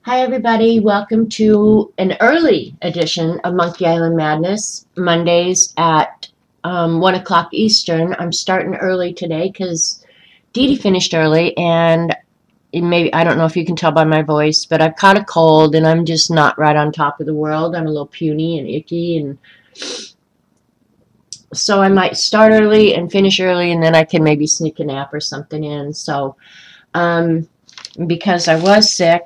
Hi everybody, welcome to an early edition of Monkey Island Madness, Mondays at 1 o'clock Eastern. I'm starting early today because Dee Dee finished early, and maybe, I don't know if you can tell by my voice, but I've caught a cold and I'm just not right on top of the world. I'm a little puny and icky, and so I might start early and finish early, and then I can maybe sneak a nap or something in. So because I was sick,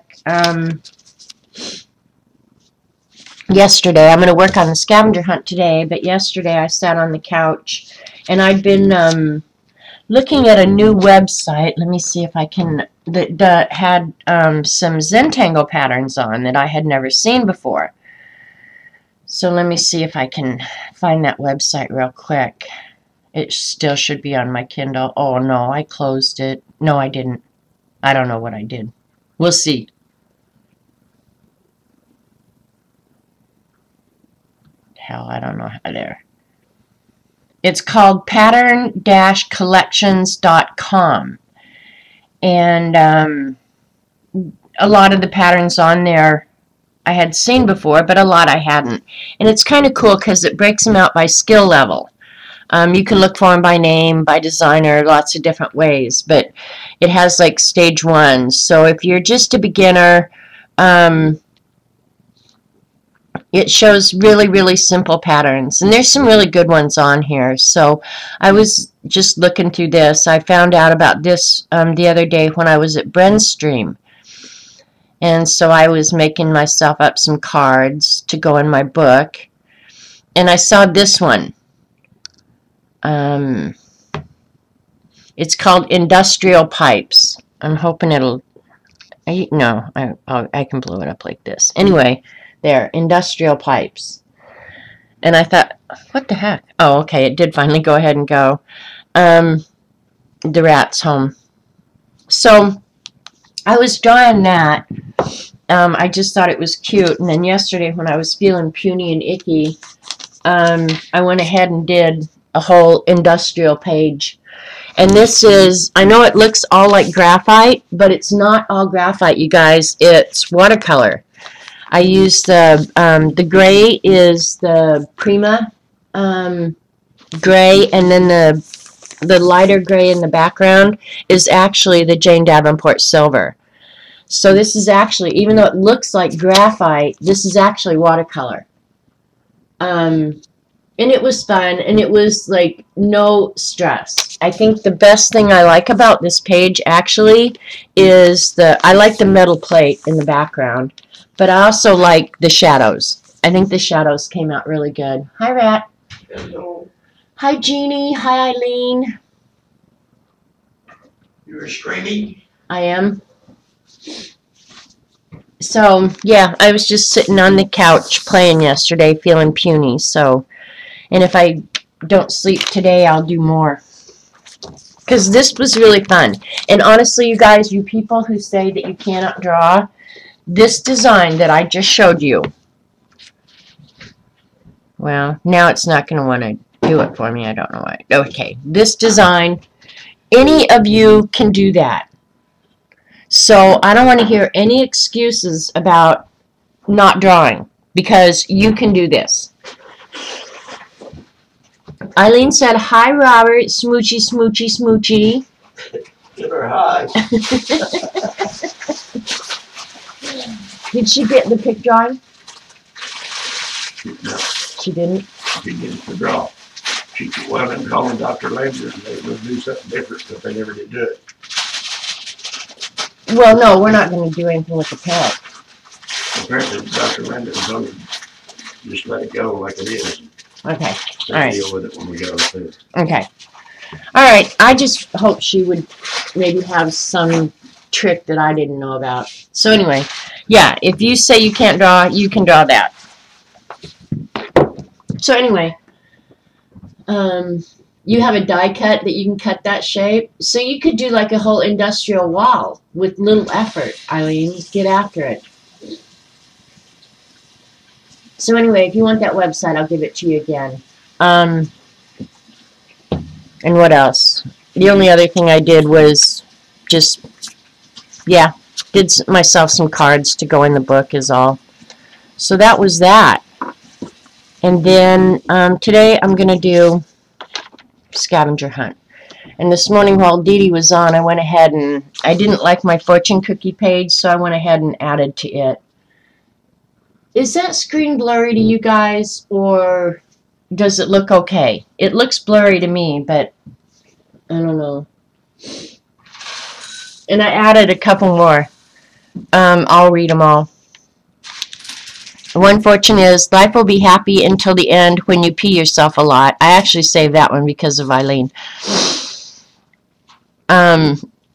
yesterday, I'm going to work on the scavenger hunt today, but yesterday I sat on the couch and I'd been looking at a new website. Let me see if I can, that had some Zentangle patterns on that I had never seen before. So let me see if I can find that website real quick. It still should be on my Kindle. Oh no, I closed it. No, I didn't. I don't know what I did. We'll see. Hell, I don't know how there. It's called pattern-collections.com. And a lot of the patterns on there I had seen before, but a lot I hadn't. And it's kind of cool because it breaks them out by skill level. You can look for them by name, by designer, lots of different ways. But it has like stage 1. So if you're just a beginner, it shows really, really simple patterns. And there's some really good ones on here. So I was just looking through this. I found out about this the other day when I was at Brenstream. And so I was making myself up some cards to go in my book. And I saw this one. It's called Industrial Pipes. I'm hoping it'll... I can blow it up like this. Anyway, there, Industrial Pipes. And I thought, what the heck? Oh, okay, it did finally go ahead and go. The rat's home. So I was drawing that. I just thought it was cute. And then yesterday when I was feeling puny and icky, I went ahead and did a whole industrial page. And this is, I know it looks all like graphite, but it's not all graphite, you guys. It's watercolor. I used the gray is the Prima gray, and then the lighter gray in the background is actually the Jane Davenport silver. So this is actually, even though it looks like graphite, this is actually watercolor. And it was fun, and it was like no stress. I think the best thing I like about this page actually is I like the metal plate in the background, but I also like the shadows. I think the shadows came out really good. Hi, Rat. Hello. Hi, Jeannie. Hi, Eileen. You're screaming? I am. So, yeah, I was just sitting on the couch playing yesterday, feeling puny, so... And if I don't sleep today, I'll do more. Because this was really fun. And honestly, you guys, you people who say that you cannot draw, this design that I just showed you, well, now it's not going to want to do it for me. I don't know why. Okay, this design, any of you can do that. So I don't want to hear any excuses about not drawing, because you can do this. Eileen said, hi, Robert. Smoochy, smoochy, smoochy. Give her hi. Did she get the pick drawing? No, She didn't? she needs to draw. Well, I'm calling Dr. Langer, and they will do something different, but they never did do it. Well, no, we're not going to do anything with the pet. Apparently, Dr. Langer told them, just let it go like it is. Okay, We'll all right. deal with it when we go to it. Okay. All right, I just hope she would maybe have some trick that I didn't know about. So anyway, yeah, if you say you can't draw, you can draw that. So anyway, you have a die cut that you can cut that shape. So you could do like a whole industrial wall with little effort, Eileen. Get after it. So anyway, if you want that website, I'll give it to you again. And what else? The only other thing I did was just, yeah, Did myself some cards to go in the book is all. So that was that. And then today I'm going to do scavenger hunt. And this morning while Dee Dee was on, I went ahead and I didn't like my fortune cookie page, so I went ahead and added to it. Is that screen blurry to you guys, or does it look okay? It looks blurry to me, but I don't know. And I added a couple more. I'll read them all. One fortune is, life will be happy until the end when you pee yourself a lot. I actually saved that one because of Eileen.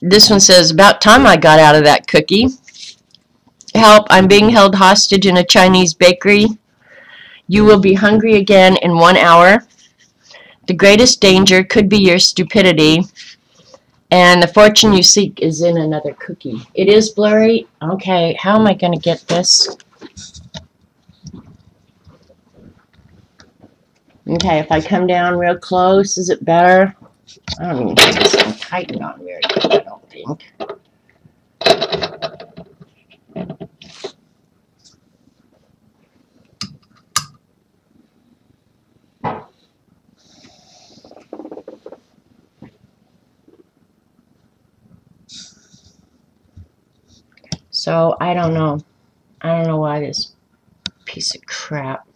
This one says, about time I got out of that cookie. Help, I'm being held hostage in a Chinese bakery. You will be hungry again in 1 hour. The greatest danger could be your stupidity. And the fortune you seek is in another cookie. It is blurry. Okay, how am I going to get this? Okay, if I come down real close, is it better? I don't even have this thing tightened on very good, I don't think. So, I don't know. I don't know why this piece of crap.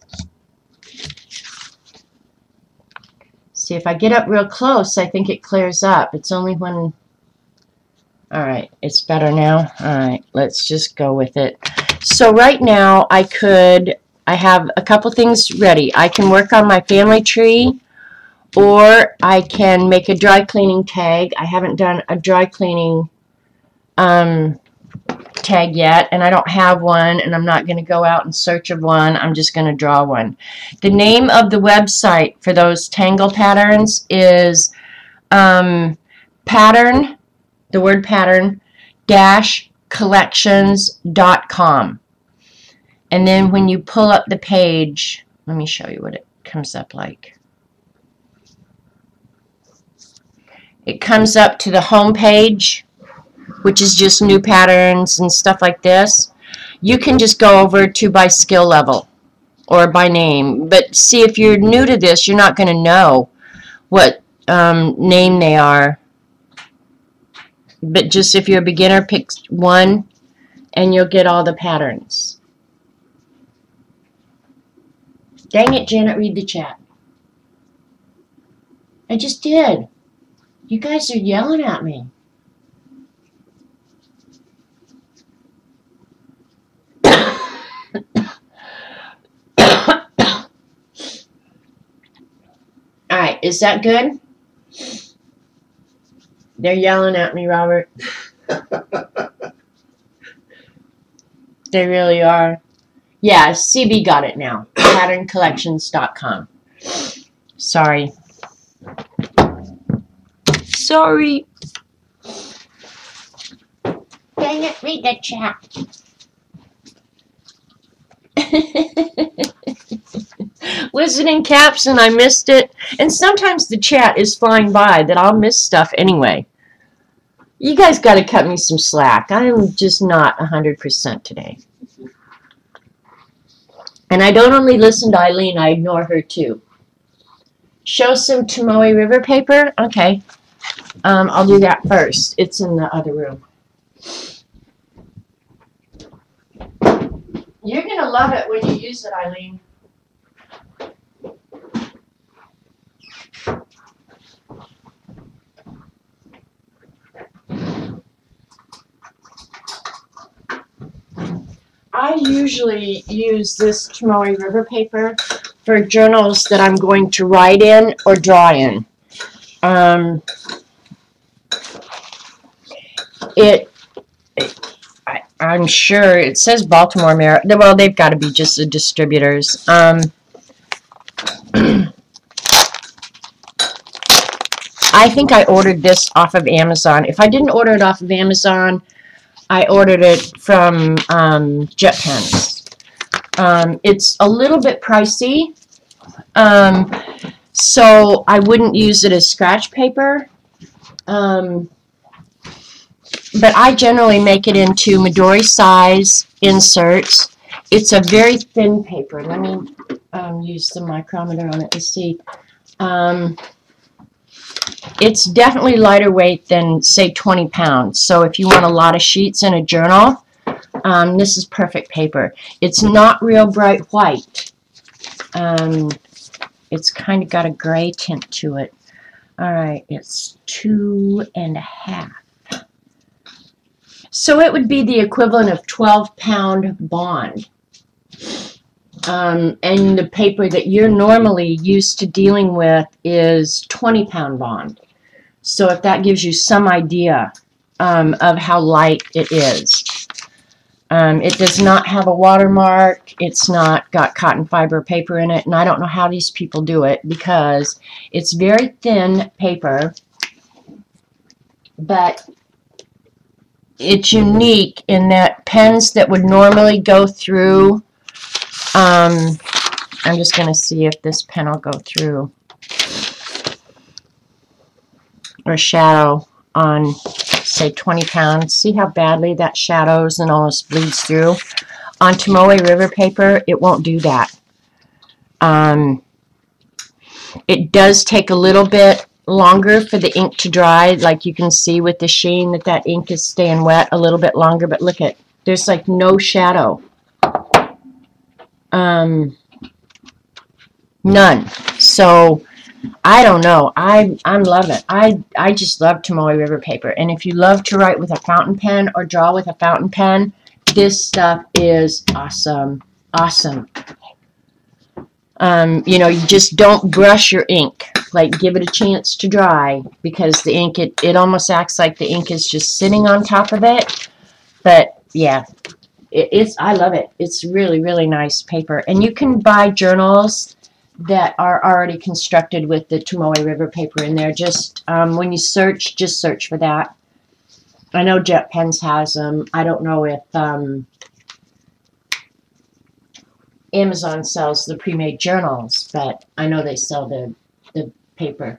See, if I get up real close, I think it clears up. It's only when... Alright, it's better now. Alright, let's just go with it. So right now, I have a couple things ready. I can work on my family tree, or I can make a dry cleaning tag. I haven't done a dry cleaning tag yet, and I don't have one, and I'm not going to go out in search of one. I'm just going to draw one. The name of the website for those tangle patterns is pattern, the word pattern, collections.com. And then when you pull up the page, let me show you what it comes up like. It comes up to the home page, which is just new patterns and stuff like this. You can just go over to by skill level or by name. But see, if you're new to this, you're not going to know what name they are. But just if you're a beginner, pick one and you'll get all the patterns. Dang it, Janet, read the chat. I just did. You guys are yelling at me. Alright, is that good? They're yelling at me, Robert. They really are. Yeah, CB got it now. Patterncollections.com. Sorry. Sorry. Dang it, read the chat. Was it in caps and I missed it? And sometimes the chat is flying by that I'll miss stuff anyway. You guys got to cut me some slack. I'm just not 100% today. And I don't only listen to Eileen, I ignore her too. Show some Tomoe River paper? Okay. I'll do that first. It's in the other room. You're going to love it when you use it, Eileen. I usually use this Tomoe River paper for journals that I'm going to write in or draw in. I'm sure it says Baltimore, Maryland. Well, they've got to be just the distributors. I think I ordered this off of Amazon. If I didn't order it off of Amazon, I ordered it from Jet Pens. It's a little bit pricey, so I wouldn't use it as scratch paper. but I generally make it into Midori size inserts. It's a very thin paper. Let me use the micrometer on it to see. It's definitely lighter weight than, say, 20 pounds. So if you want a lot of sheets in a journal, this is perfect paper. It's not real bright white. It's kind of got a gray tint to it. All right, it's 2.5. So it would be the equivalent of 12-pound bond. And the paper that you're normally used to dealing with is 20-pound bond. So if that gives you some idea of how light it is. It does not have a watermark. It's not got cotton fiber paper in it. And I don't know how these people do it because it's very thin paper. But it's unique in that pens that would normally go through, I'm just going to see if this pen will go through, or shadow on, say, 20 pounds. See how badly that shadows and almost bleeds through? On Tomoe River paper, it won't do that. It does take a little bit longer for the ink to dry. Like you can see with the sheen that ink is staying wet a little bit longer. But look at, there's like no shadow. None. So I don't know. I'm loving it. I just love Tomoe River paper. And if you love to write with a fountain pen or draw with a fountain pen, this stuff is awesome. Awesome. You know, you just don't brush your ink. Like, give it a chance to dry, because the ink, it almost acts like the ink is just sitting on top of it. But yeah, I love it. It's really, really nice paper. And you can buy journals that are already constructed with the Tomoe River paper in there. Just when you search, just search for that. I know Jet Pens has them. I don't know if Amazon sells the pre-made journals, but I know they sell the paper.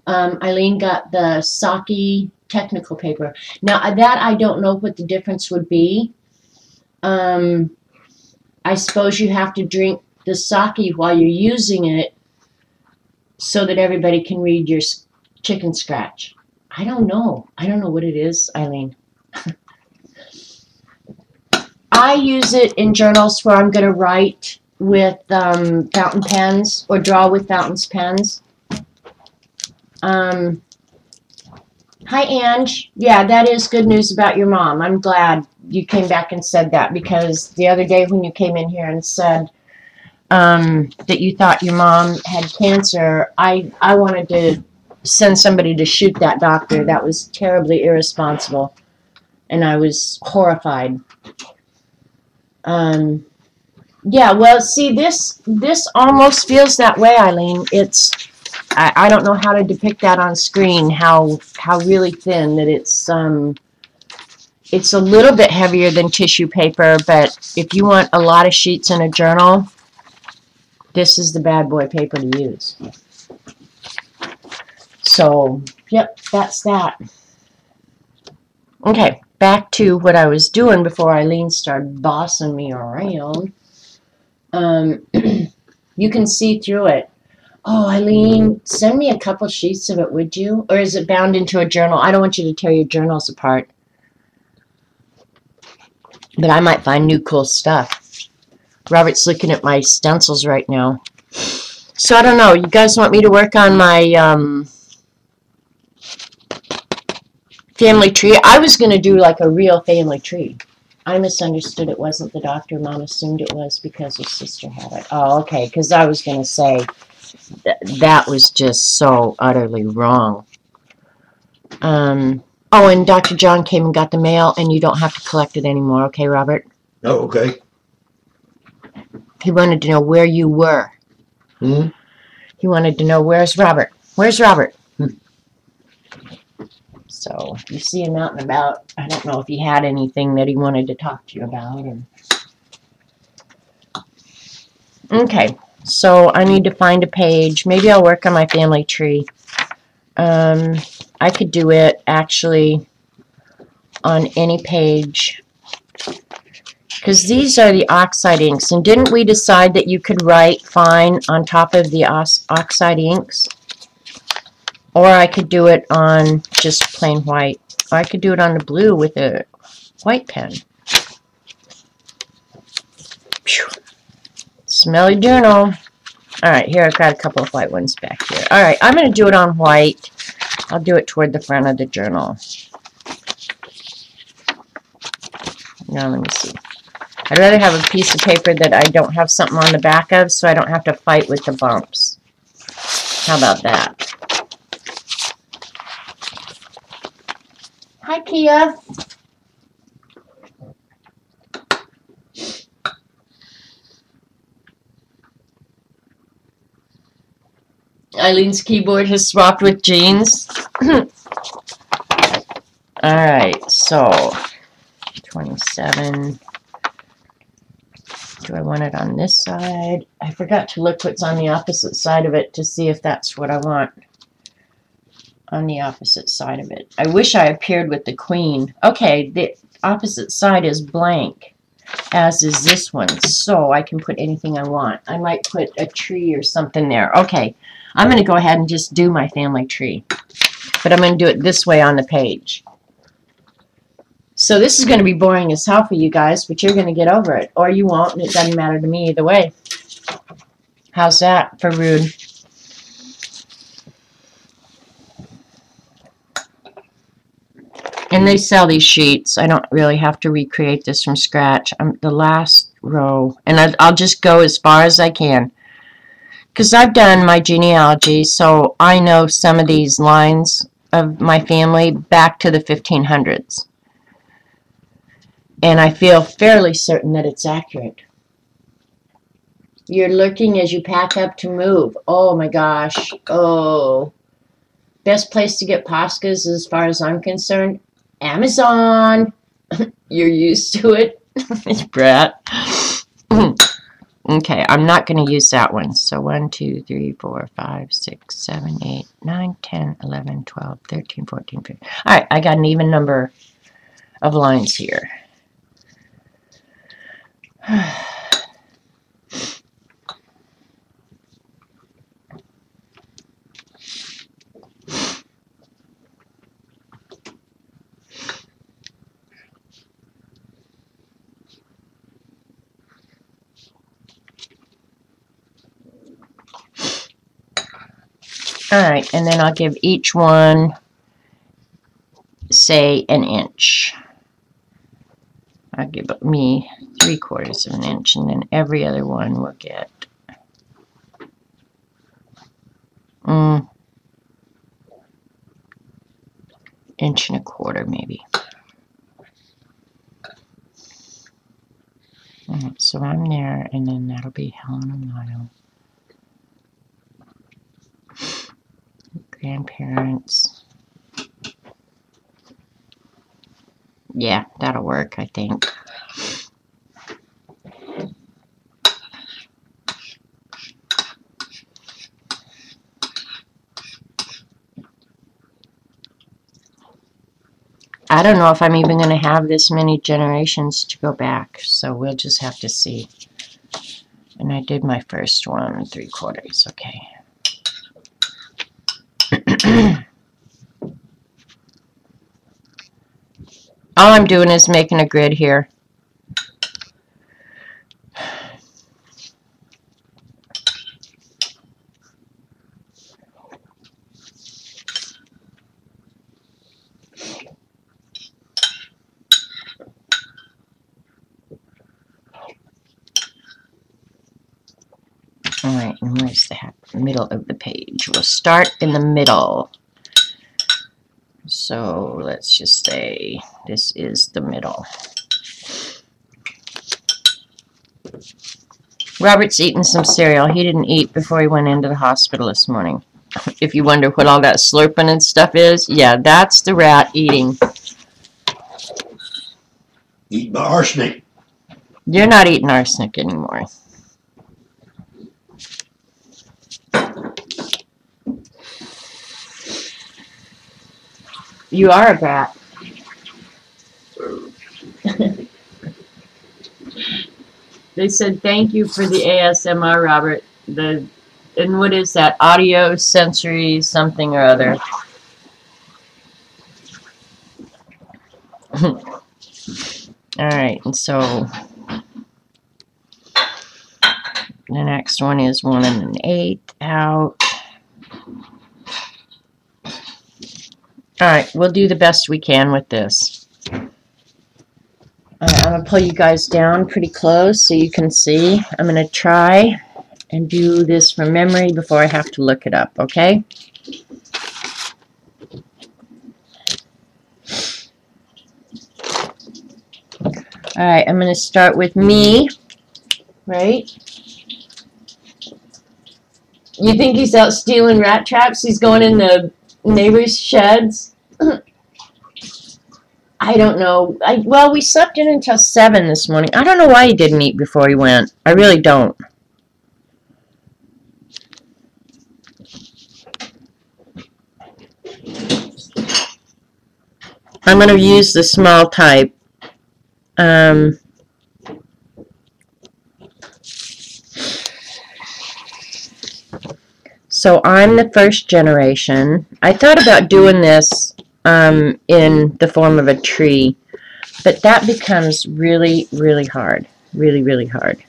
Eileen got the Saki technical paper. Now, that I don't know what the difference would be. I suppose you have to drink the sake while you're using it so that everybody can read your chicken scratch. I don't know. I don't know what it is, Eileen. I use it in journals where I'm going to write with fountain pens or draw with fountain pens. Hi, Ange. Yeah, that is good news about your mom. I'm glad you came back and said that, because the other day when you came in here and said that you thought your mom had cancer, I wanted to send somebody to shoot that doctor. That was terribly irresponsible, and I was horrified. Yeah, well, see, this almost feels that way, Eileen. I don't know how to depict that on screen, how really thin that it's a little bit heavier than tissue paper, but if you want a lot of sheets in a journal, this is the bad boy paper to use. So, yep, that's that. Okay, back to what I was doing before Eileen started bossing me around. You can see through it. Oh, Eileen, send me a couple sheets of it, would you? Or is it bound into a journal? I don't want you to tear your journals apart. But I might find new cool stuff. Robert's looking at my stencils right now. So I don't know. You guys want me to work on my family tree? I was going to do like a real family tree. I misunderstood it wasn't the doctor. Mom assumed it was because her sister had it. Oh, okay. Because I was going to say that was just so utterly wrong. Oh, and Dr. John came and got the mail, and you don't have to collect it anymore. Okay, Robert? Oh, okay. He wanted to know where you were. Hmm? He wanted to know, where's Robert? Where's Robert? So, you see him out and about. I don't know if he had anything that he wanted to talk to you about. Okay, so I need to find a page. Maybe I'll work on my family tree. I could do it, actually, on any page. Because these are the oxide inks. And didn't we decide that you could write fine on top of the oxide inks? Or I could do it on just plain white. Or I could do it on the blue with a white pen. Phew. Smelly journal. Alright, here I've got a couple of white ones back here. Alright, I'm going to do it on white. I'll do it toward the front of the journal. Now let me see. I'd rather have a piece of paper that I don't have something on the back of so I don't have to fight with the bumps. How about that? Hi, Kia. Eileen's keyboard has swapped with Jean's. Alright, so 27. Do I want it on this side? I forgot to look what's on the opposite side of it to see if that's what I want on the opposite side of it. I wish I appeared with the queen. Okay, the opposite side is blank, as is this one, so I can put anything I want. I might put a tree or something there. Okay, I'm going to go ahead and just do my family tree, but I'm going to do it this way on the page. So this is going to be boring as hell for you guys, but you're going to get over it, or you won't, and it doesn't matter to me either way. How's that for rude? And they sell these sheets. I don't really have to recreate this from scratch. The last row, and I'll just go as far as I can. Because I've done my genealogy, so I know some of these lines of my family back to the 1500s. And I feel fairly certain that it's accurate. You're lurking as you pack up to move. Oh my gosh. Oh. Best place to get Poscas as far as I'm concerned? Amazon. You're used to it, brat. Okay, I'm not going to use that one. So 1, 2, 3, 4, 5, 6, 7, 8, 9, 10, 11, 12, 13, 14, 15. All right, I got an even number of lines here. Alright, and then I'll give each one, say, an inch. I'll give me 3/4 of an inch, and then every other one will get inch and a quarter, maybe. Alright, so I'm there, and then that'll be Helen a mile. Grandparents. Yeah, that'll work, I think. I don't know if I'm even going to have this many generations to go back, so we'll just have to see. And I did my first one, 3/4, okay. All I'm doing is making a grid here. Alright, and where's the middle of the page? We'll start in the middle. So let's just say this is the middle. Robert's eating some cereal. He didn't eat before he went into the hospital this morning. If you wonder what all that slurping and stuff is, yeah, that's the rat eating. Eat my arsenic. You're not eating arsenic anymore. You are a brat. They said thank you for the ASMR, Robert. And what is that? Audio sensory something or other. Alright, and so the next one is 1 1/8 out. Alright, we'll do the best we can with this. I'm going to pull you guys down pretty close so you can see. I'm going to try and do this from memory before I have to look it up, okay? Alright, I'm going to start with me, right? You think he's out stealing rat traps? He's going in the neighbors' sheds? I don't know. Well, we slept in until 7 this morning. I don't know why he didn't eat before he went. I really don't. I'm going to use the small type. So I'm the first generation. I thought about doing this in the form of a tree, but that becomes really, really hard. Really, really hard.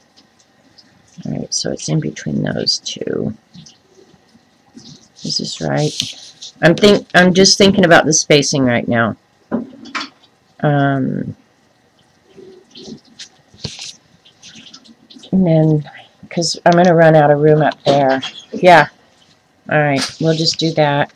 All right, so it's in between those two. Is this right? I'm just thinking about the spacing right now. And then, because I'm going to run out of room up there. Yeah. All right, we'll just do that.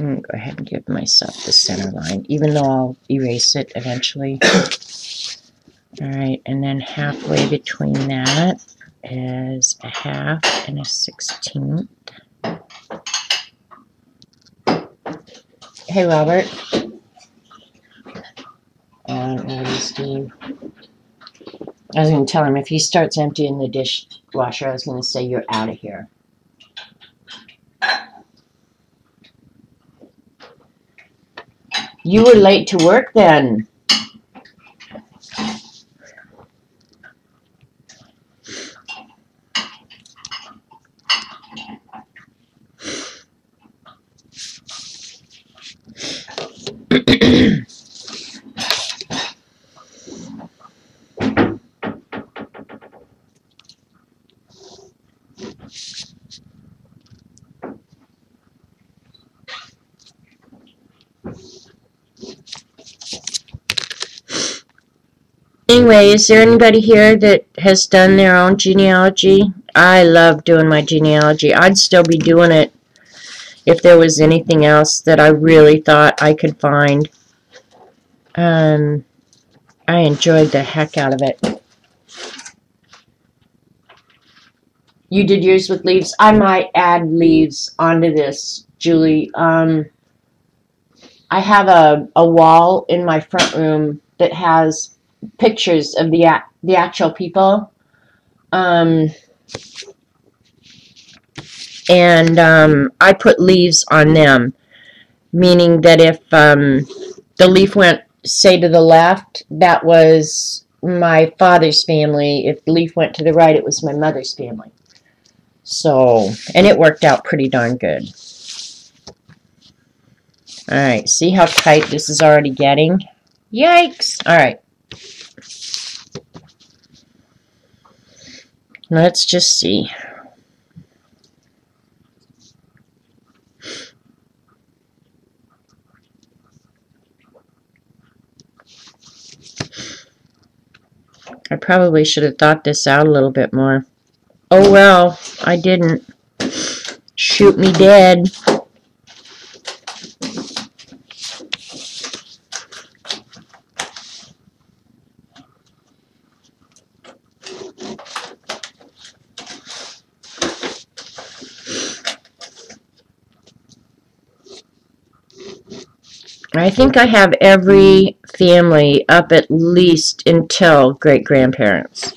I'm going to go ahead and give myself the center line, even though I'll erase it eventually. Alright, and then halfway between that is a 1/2 and a 1/16. Hey, Robert. I don't know what he's doing. I was going to tell him if he starts emptying the dishwasher, I was going to say, you're out of here. You were late to work then. Anyway, is there anybody here that has done their own genealogy? I love doing my genealogy. I'd still be doing it if there was anything else that I really thought I could find. I enjoyed the heck out of it. You did yours with leaves. I might add leaves onto this, Julie. I have a wall in my front room that has pictures of the actual people. And I put leaves on them, meaning that if the leaf went, say, to the left, that was my father's family. If the leaf went to the right, it was my mother's family. So, and it worked out pretty darn good. Alright, see how tight this is already getting? Yikes! Alright. Let's just see. I probably should have thought this out a little bit more. Oh well, I didn't. Shoot me dead. I think I have every family up at least until great-grandparents.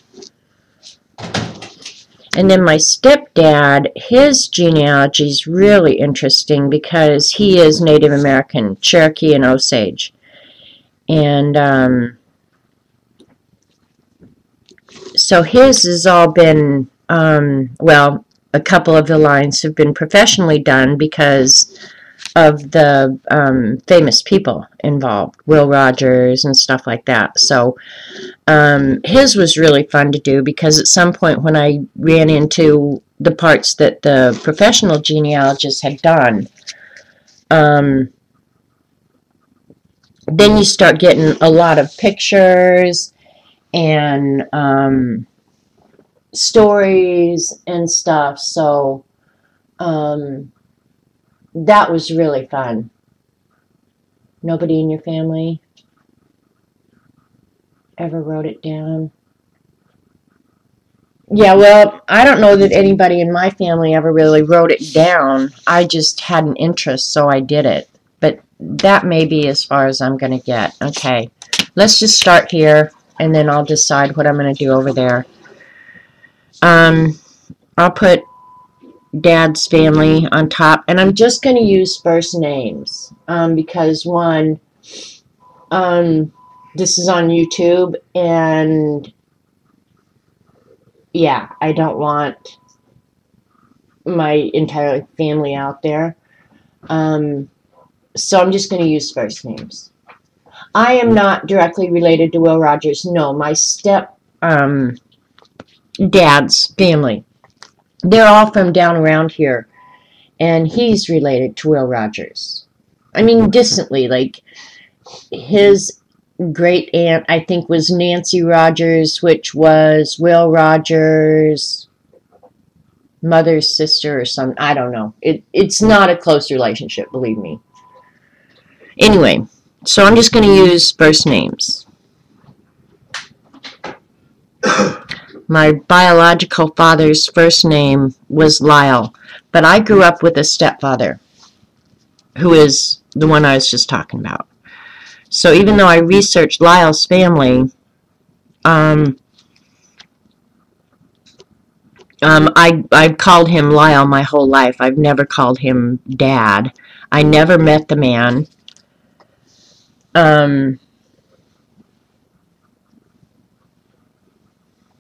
And then my stepdad, his genealogy is really interesting because he is Native American, Cherokee and Osage. And so his has all been, well, a couple of the lines have been professionally done because of the famous people involved, Will Rogers and stuff like that. So his was really fun to do because at some point when I ran into the parts that the professional genealogists had done, then you start getting a lot of pictures and stories and stuff. So that was really fun. Nobody in your family ever wrote it down? Yeah, well, I don't know that anybody in my family ever really wrote it down. I just had an interest, so I did it. But that may be as far as I'm going to get. Okay, let's just start here, and then I'll decide what I'm going to do over there. I'll put Dad's family on top, and I'm just going to use first names because, one, this is on YouTube, and yeah, I don't want my entire family out there. So I'm just going to use first names. I am not directly related to Will Rogers. No, my step dad's family. They're all from down around here, and he's related to Will Rogers. I mean, distantly. Like his great aunt, I think, was Nancy Rogers, which was Will Rogers' mother's sister or something. I don't know. It's not a close relationship, believe me. Anyway, so I'm just going to use first names. My biological father's first name was Lyle, but I grew up with a stepfather, who is the one I was just talking about. So even though I researched Lyle's family, I've called him Lyle my whole life. I've never called him Dad. I never met the man.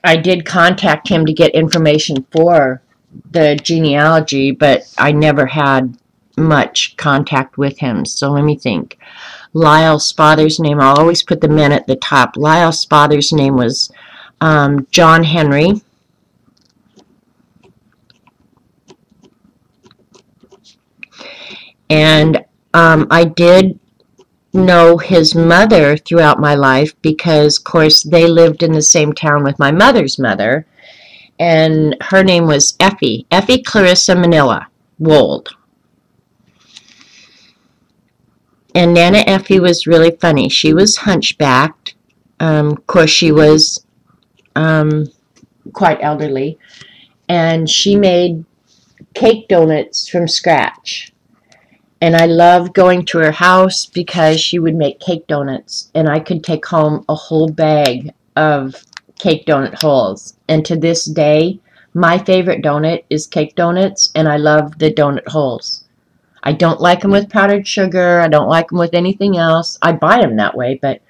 I did contact him to get information for the genealogy, but I never had much contact with him. So let me think. Lyle's father's name, I'll always put the men at the top. Lyle's father's name was John Henry. And I did know his mother throughout my life because, of course, they lived in the same town with my mother's mother. And her name was Effie Clarissa Manila Wold. And Nana Effie was really funny. She was hunchbacked. Of course, she was quite elderly. And she made cake donuts from scratch. And I loved going to her house because she would make cake donuts. And I could take home a whole bag of cake donut holes. And to this day, my favorite donut is cake donuts, and I love the donut holes. I don't like them with powdered sugar. I don't like them with anything else. I buy them that way, but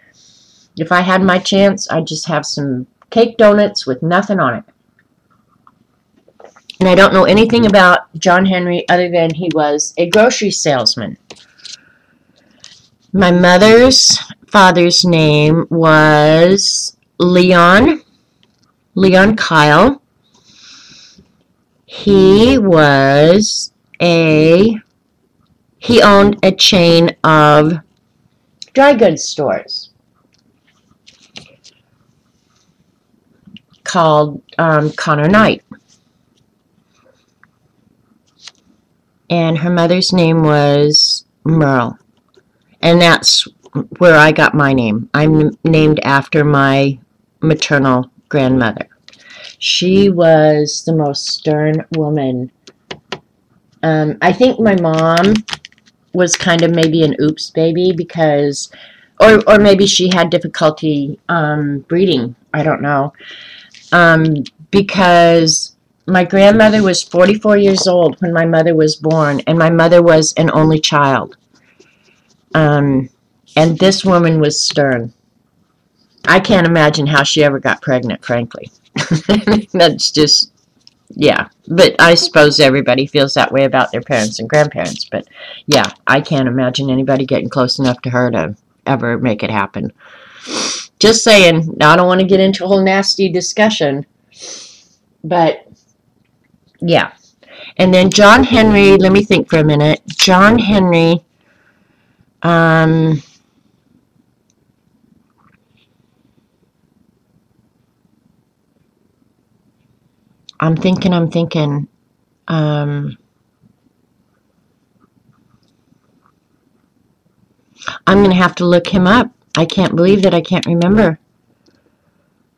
if I had my chance, I'd just have some cake donuts with nothing on it. And I don't know anything about John Henry other than he was a grocery salesman. My mother's father's name was Leon Kyle. He owned a chain of dry goods stores called Connor Knight. And her mother's name was Merle. And that's where I got my name. I'm named after my maternal grandmother. She was the most stern woman. I think my mom was kind of maybe an oops baby because, or maybe she had difficulty breeding. I don't know. Because My grandmother was 44 years old when my mother was born, and my mother was an only child. And this woman was stern. I can't imagine how she ever got pregnant, frankly. That's just, yeah. But I suppose everybody feels that way about their parents and grandparents. But yeah, I can't imagine anybody getting close enough to her to ever make it happen. Just saying. Now, I don't want to get into a whole nasty discussion. But yeah. And then John Henry, let me think for a minute. John Henry, um, I'm thinking. I'm going to have to look him up. I can't believe that I can't remember.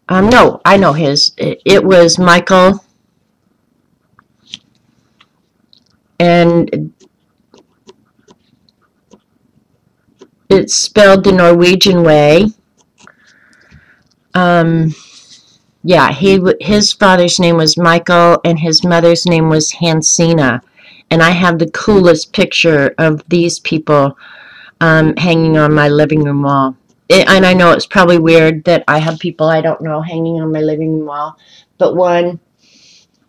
No, I know his. It was Michael, and it's spelled the Norwegian way. Um, yeah, his father's name was Michael, and his mother's name was Hansina. And I have the coolest picture of these people hanging on my living room wall. And I know it's probably weird that I have people I don't know hanging on my living room wall, but one,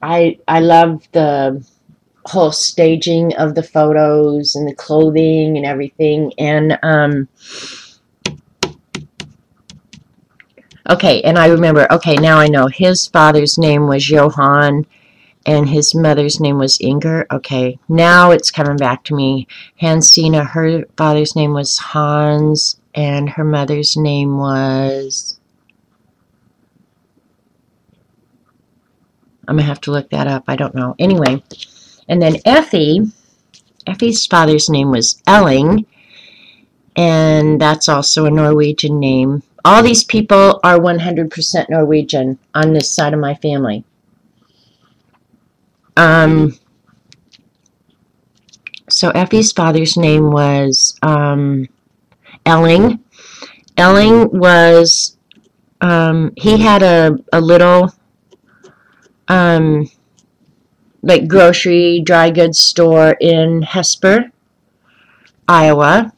I love the whole staging of the photos and the clothing and everything. And okay, and I remember. Okay, now I know his father's name was Johann, and his mother's name was Inger. Okay, now it's coming back to me. Hansina, her father's name was Hans, and her mother's name was. I'm gonna have to look that up. I don't know. Anyway, and then Effie's father's name was Elling, and that's also a Norwegian name. All these people are 100% Norwegian on this side of my family. So Effie's father's name was Elling. Elling was he had a little like grocery dry goods store in Hesper, Iowa,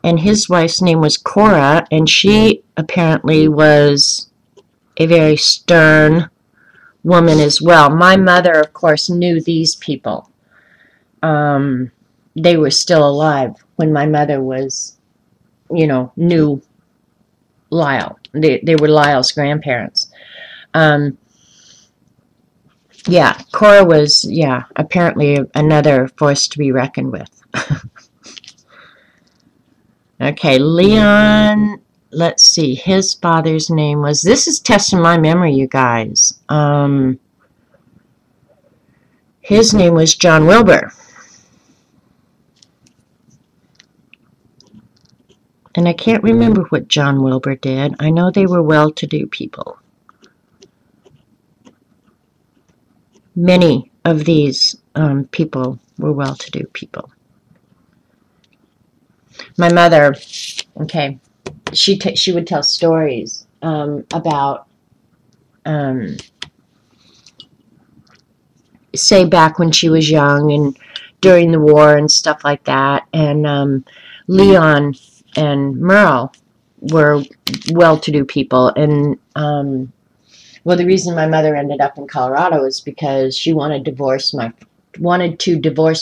and his wife's name was Cora, and she apparently was a very stern woman as well. My mother, of course, knew these people. They were still alive when my mother was, knew Lyle. They were Lyle's grandparents. Yeah, Cora was, apparently another force to be reckoned with. Okay, Leon, let's see, his father's name was, this is testing my memory, you guys. His name was John Wilbur. And I can't remember what John Wilbur did. I know they were well-to-do people. Many of these people were well-to-do people. My mother, okay, she would tell stories about, say, back when she was young and during the war and stuff like that. And Leon and Merle were well-to-do people. And well, the reason my mother ended up in Colorado is because she wanted to divorce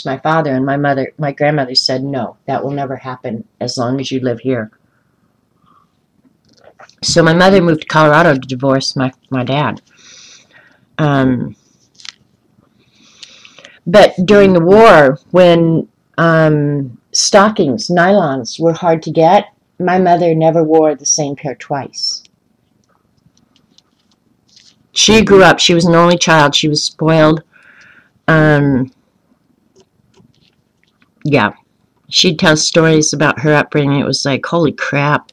my father, and my grandmother said, no, that will never happen as long as you live here. So my mother moved to Colorado to divorce my dad. But during the war, when stockings, nylons, were hard to get, my mother never wore the same pair twice. She grew up, she was an only child, she was spoiled. Yeah, she'd tell stories about her upbringing. It was like, holy crap.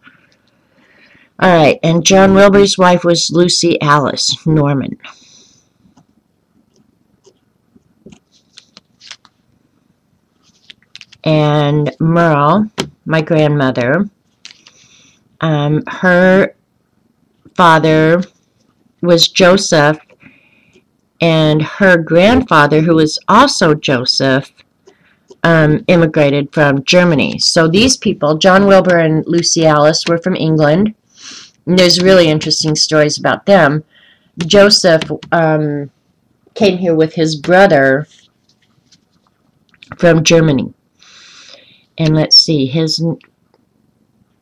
All right, and John Wilbur's wife was Lucy Alice Norman. And Merle, my grandmother, her father was Joseph, and her grandfather, who was also Joseph, immigrated from Germany. So these people, John Wilbur and Lucy Alice, were from England. And there's really interesting stories about them. Joseph came here with his brother from Germany. And let's see, his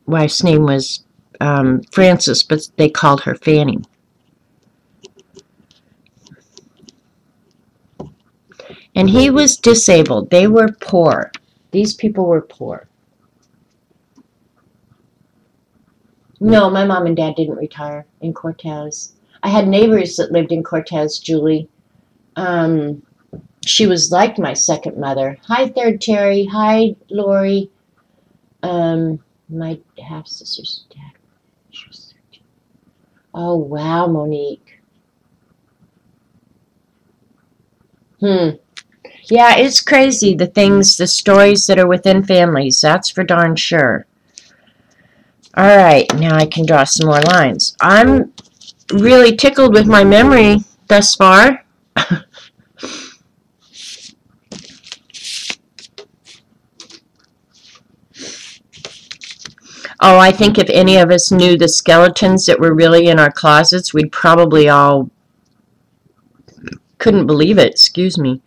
wife's name was Frances, but they called her Fanny. And he was disabled. They were poor. These people were poor. No, my mom and dad didn't retire in Cortez. I had neighbors that lived in Cortez, Julie. She was like my second mother. Hi, Third Terry. Hi, Lori. My half-sister's dad. She was 13. Oh, wow, Monique. Yeah, it's crazy, the stories that are within families. That's for darn sure. All right, now I can draw some more lines. I'm really tickled with my memory thus far. Oh, I think if any of us knew the skeletons that were really in our closets, we'd probably all couldn't believe it. Excuse me.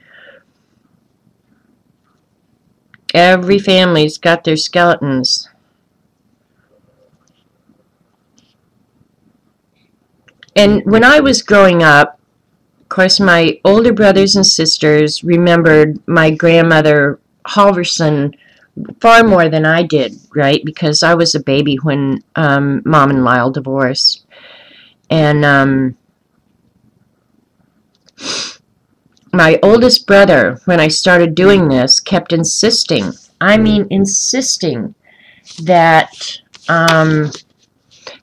Every family's got their skeletons. And when I was growing up, of course, my older brothers and sisters remembered my grandmother Halverson far more than I did, right? Because I was a baby when Mom and Lyle divorced. And my oldest brother, when I started doing this, kept insisting, that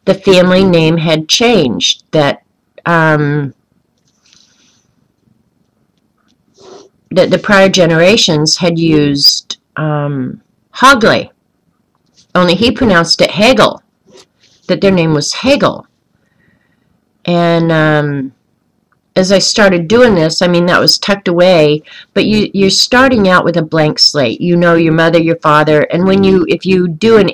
the family name had changed, that the prior generations had used Hagle, only he pronounced it Hegel, that their name was Hegel. And as I started doing this, that was tucked away, but you're starting out with a blank slate. You know your mother, your father, and if you do an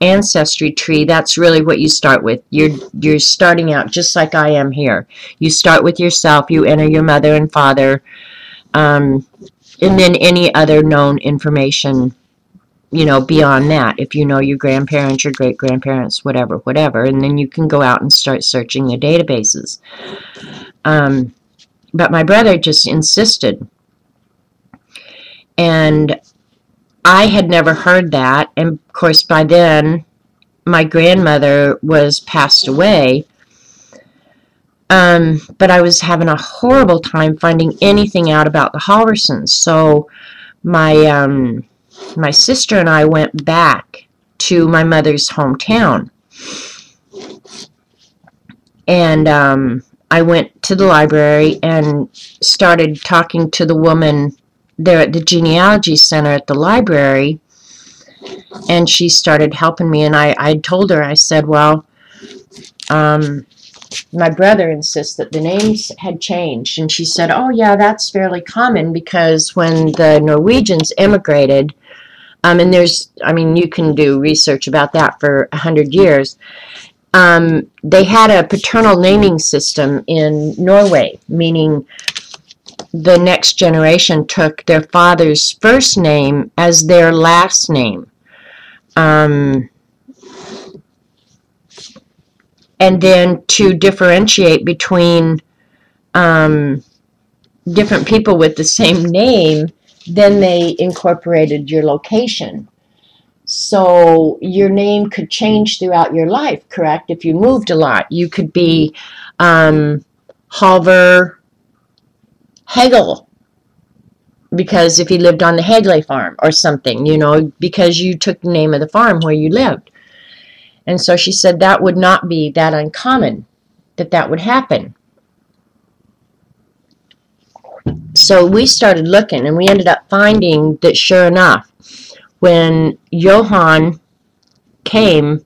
ancestry tree, that's really what you start with. You're starting out just like I am here. You start with yourself, you enter your mother and father, and then any other known information, beyond that. If you know your grandparents, your great-grandparents, whatever, and then you can go out and start searching the databases. But my brother just insisted. And I had never heard that. And of course, by then, my grandmother was passed away. But I was having a horrible time finding anything out about the Halversons. So my sister and I went back to my mother's hometown. And I went to the library and started talking to the woman there at the genealogy center at the library, and she started helping me. And I told her, I said, well, my brother insists that the names had changed. And she said, oh yeah, that's fairly common, because when the Norwegians immigrated, and you can do research about that for 100 years, they had a paternal naming system in Norway, meaning the next generation took their father's first name as their last name. And then to differentiate between different people with the same name, then they incorporated your location. So your name could change throughout your life, correct? If you moved a lot, you could be Halver Hegel, because if you lived on the Hagley farm or something, because you took the name of the farm where you lived. And so she said that would not be that uncommon, that would happen. So we started looking, and we ended up finding that, sure enough, when Johann came,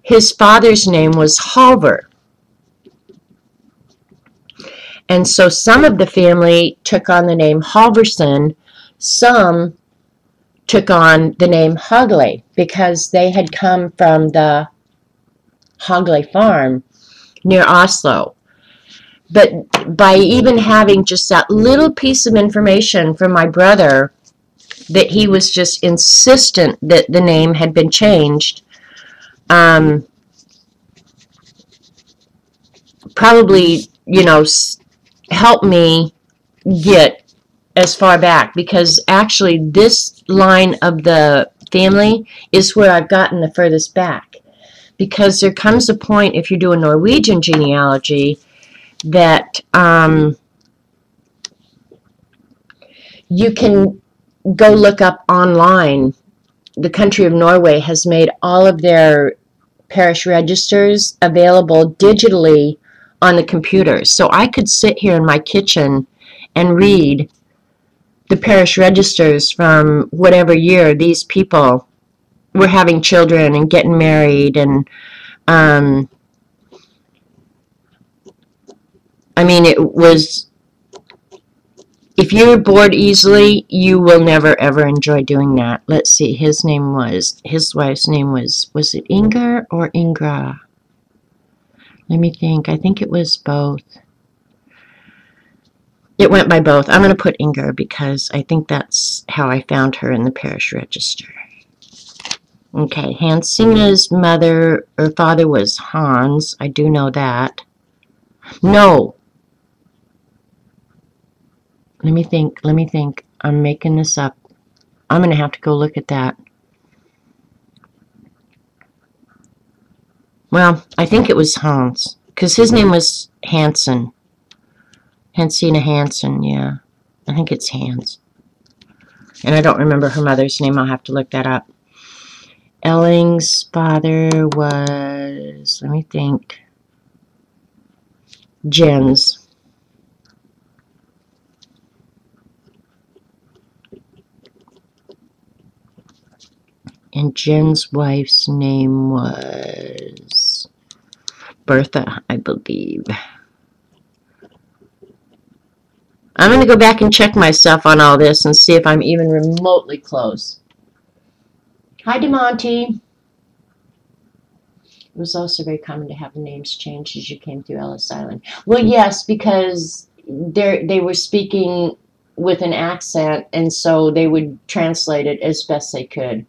his father's name was Halver. And so some of the family took on the name Halverson, some took on the name Hagle because they had come from the Hagle farm near Oslo. But by even having just that little piece of information from my brother, that he was just insistent that the name had been changed, probably, helped me get as far back, because actually this line of the family is where I've gotten the furthest back. Because there comes a point, if you do a Norwegian genealogy, that you can go look up online. The country of Norway has made all of their parish registers available digitally on the computer. So I could sit here in my kitchen and read the parish registers from whatever year these people were having children and getting married. And I mean, it was, if you're bored easily, you will never ever enjoy doing that. Let's see, his wife's name was it Inger or Ingra? Let me think. I think it was both. It went by both. I'm going to put Inger because I think that's how I found her in the parish register. Okay, Hansina's mother or father was Hans. I do know that. No. Let me think. I'm making this up. I'm going to have to go look at that. Well, I think it was Hans, because his name was Hansen. Hansina Hansen, yeah. I think it's Hans. And I don't remember her mother's name. I'll have to look that up. Elling's father was, let me think, Jens. And Jen's wife's name was Bertha, I believe. I'm going to go back and check myself on all this and see if I'm even remotely close. Hi, DeMonte. It was also very common to have the names changed as you came through Ellis Island. Well, yes, because they were speaking with an accent, and so they would translate it as best they could.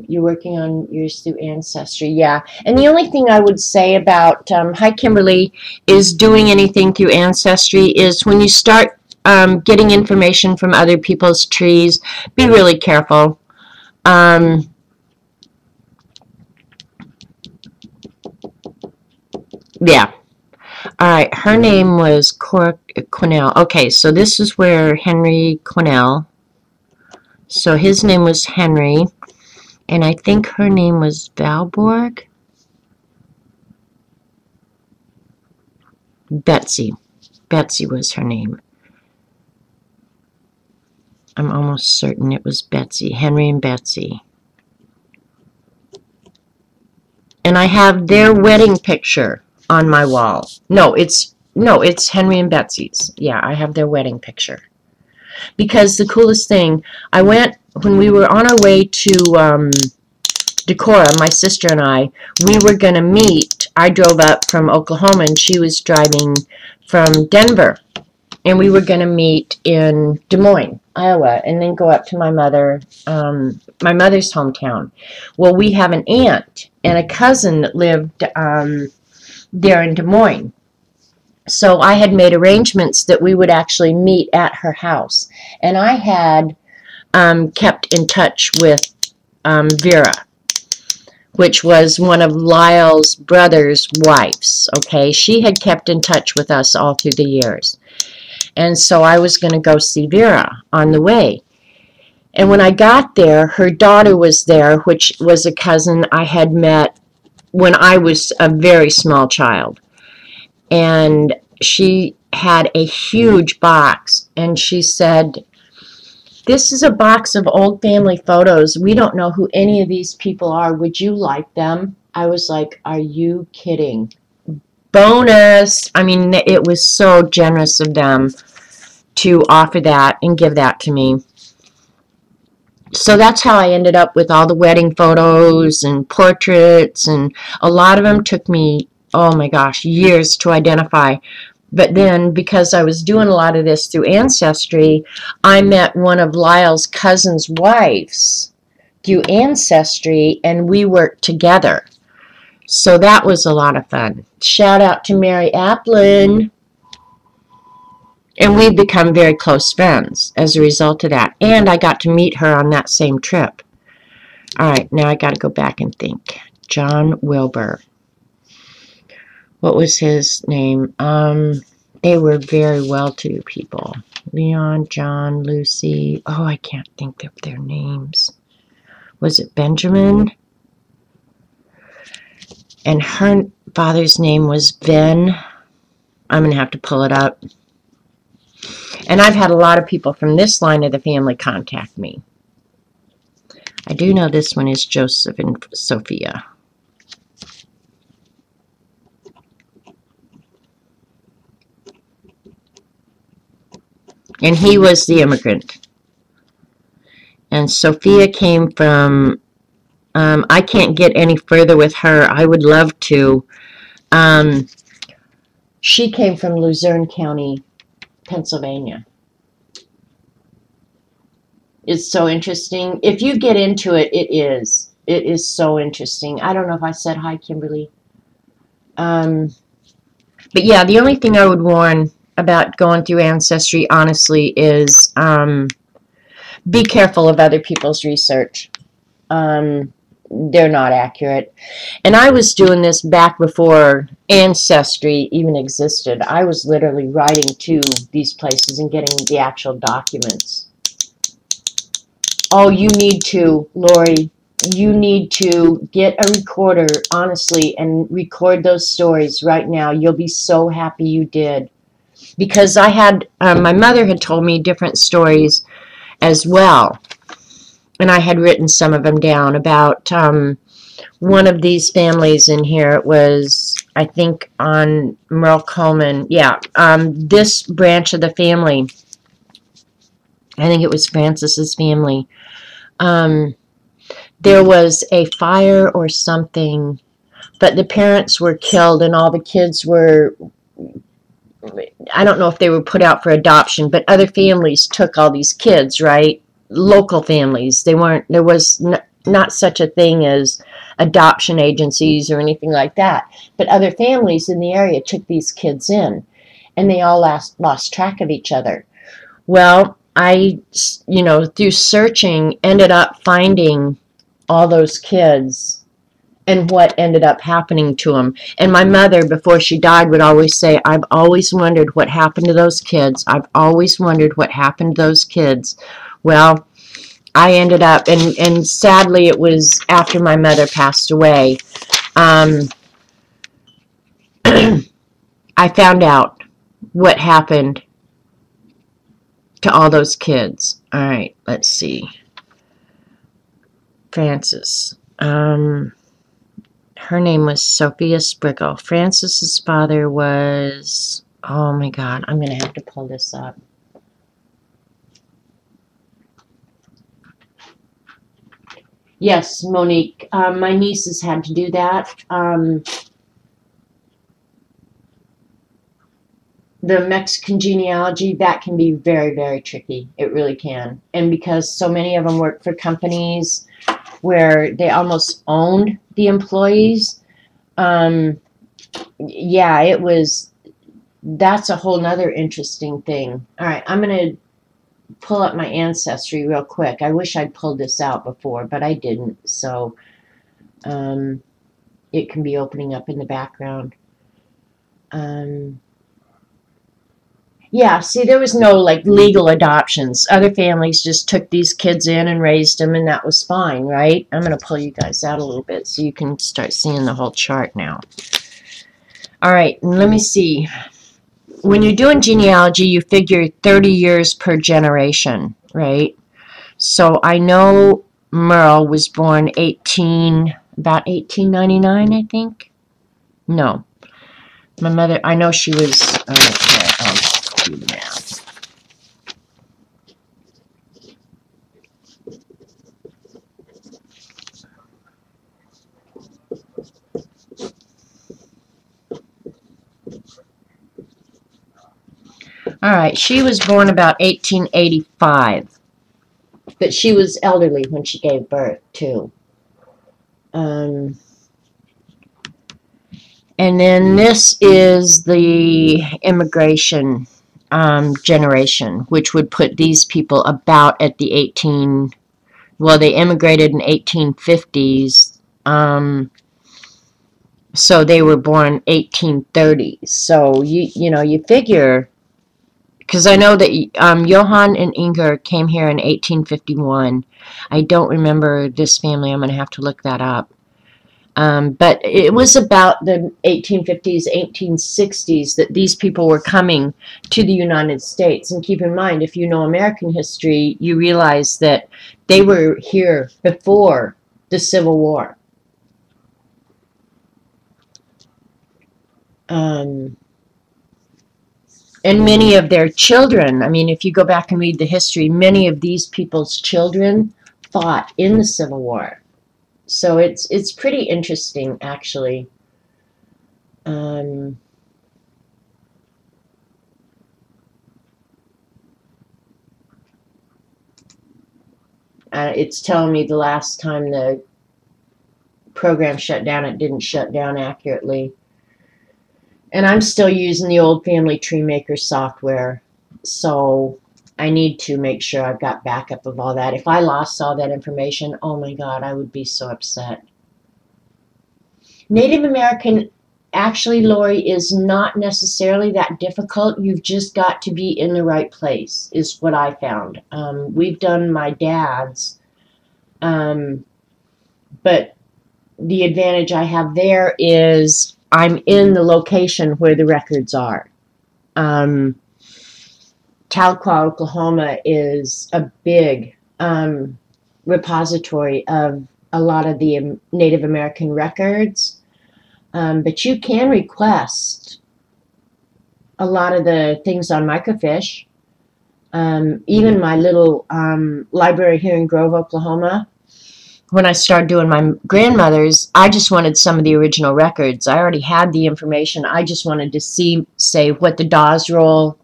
You're working on yours through Ancestry, yeah. And the only thing I would say about, hi Kimberly, is doing anything through Ancestry is when you start getting information from other people's trees, be really careful. Yeah. All right. Her name was Quinnell. Okay, so this is where Henry Quinnell. So his name was Henry, and I think her name was Valborg. Betsy. Betsy was her name. I'm almost certain it was Betsy. Henry and Betsy. And I have their wedding picture on my wall. No, it's Henry and Betsy's. Yeah, I have their wedding picture. Because the coolest thing, I went, when we were on our way to Decorah, my sister and I, we were going to meet. I drove up from Oklahoma and she was driving from Denver. And we were going to meet in Des Moines, Iowa, and then go up to my mother's hometown. Well, we have an aunt and a cousin that lived there in Des Moines. So I had made arrangements that we would actually meet at her house. And I had kept in touch with Vera, which was one of Lyle's brother's wives, okay? She had kept in touch with us all through the years. And so I was going to go see Vera on the way. And when I got there, her daughter was there, which was a cousin I had met when I was a very small child. And she had a huge box, and she said, "This is a box of old family photos. We don't know who any of these people are. Would you like them?" I was like, "Are you kidding?" bonus. I mean, it was so generous of them to offer that and give that to me. So that's how I ended up with all the wedding photos and portraits, and a lot of them took me, oh my gosh, years to identify. But then, because I was doing a lot of this through Ancestry, I met one of Lyle's cousin's wives through Ancestry, and we worked together. So that was a lot of fun. Shout out to Mary Applin. And we've become very close friends as a result of that. And I got to meet her on that same trip. All right, now I got to go back and think. John Wilbur. What was his name? They were very well-to-do people. Leon, John, Lucy. Oh, I can't think of their names. Was it Benjamin? And her father's name was Ben. I'm going to have to pull it up. And I've had a lot of people from this line of the family contact me. I do know this one is Joseph and Sophia. And he was the immigrant. And Sophia came from, I can't get any further with her. I would love to. She came from Luzerne County, Pennsylvania. It's so interesting. If you get into it, it is. It is so interesting. I don't know if I said hi, Kimberly. But yeah, the only thing I would warn about going through Ancestry, honestly, is be careful of other people's research. They're not accurate. And I was doing this back before Ancestry even existed. I was literally writing to these places and getting the actual documents. Oh, you need to, Lori, you need to get a recorder, honestly, and record those stories right now. You'll be so happy you did. Because I had, my mother had told me different stories as well. And I had written some of them down about one of these families in here. It was, I think, on Merle Coleman. Yeah, this branch of the family, I think it was Francis's family. There was a fire or something, but the parents were killed and all the kids were, I don't know if they were put out for adoption, but other families took all these kids, right? Local families. They weren't, there was not such a thing as adoption agencies or anything like that. But other families in the area took these kids in, and they all lost track of each other. Well, I, through searching, ended up finding all those kids and what ended up happening to them. And my mother, before she died, would always say, I've always wondered what happened to those kids. I've always wondered what happened to those kids. Well, I ended up, and sadly it was after my mother passed away, I found out what happened to all those kids. All right, let's see. Frances. Her name was Sophia Spriggle. Frances's father was, oh my God, I'm going to have to pull this up. Yes, Monique. My nieces had to do that. The Mexican genealogy, that can be very, very tricky. It really can. And because so many of them work for companies where they almost owned the employees, yeah, it was, that's a whole nother interesting thing. All right, I'm going to pull up my Ancestry real quick. I wish I'd pulled this out before, but I didn't. So it can be opening up in the background. Yeah, see, there was no legal adoptions. Other families just took these kids in and raised them, and that was fine, right? I'm going to pull you guys out a little bit so you can start seeing the whole chart now. All right, and let me see. When you're doing genealogy, you figure 30 years per generation, right? So I know Merle was born about 1899, I think. No. My mother, I know she was, okay, I'll do the math. All right, she was born about 1885, but she was elderly when she gave birth, too. And then this is the immigration generation, which would put these people about at the well, they immigrated in 1850s, so they were born 1830s. So you figure, because I know that Johann and Inger came here in 1851. I don't remember this family. I'm going to have to look that up. But it was about the 1850s, 1860s that these people were coming to the United States. And keep in mind, if you know American history, you realize that they were here before the Civil War. And many of their children, I mean, if you go back and read the history, many of these people's children fought in the Civil War. So it's pretty interesting, actually. It's telling me the last time the program shut down, it didn't shut down accurately. And I'm still using the old Family Tree Maker software, so I need to make sure I've got backup of all that. If I lost all that information, oh my God, I would be so upset. Native American, actually, Lori, is not necessarily that difficult. You've just got to be in the right place, is what I found. We've done my dad's, but the advantage I have there is I'm in the location where the records are. Tahlequah, Oklahoma is a big repository of a lot of the Native American records, but you can request a lot of the things on microfiche. Even my little library here in Grove, Oklahoma, when I started doing my grandmother's, I just wanted some of the original records. I already had the information. I just wanted to see, say, what the Dawes Roll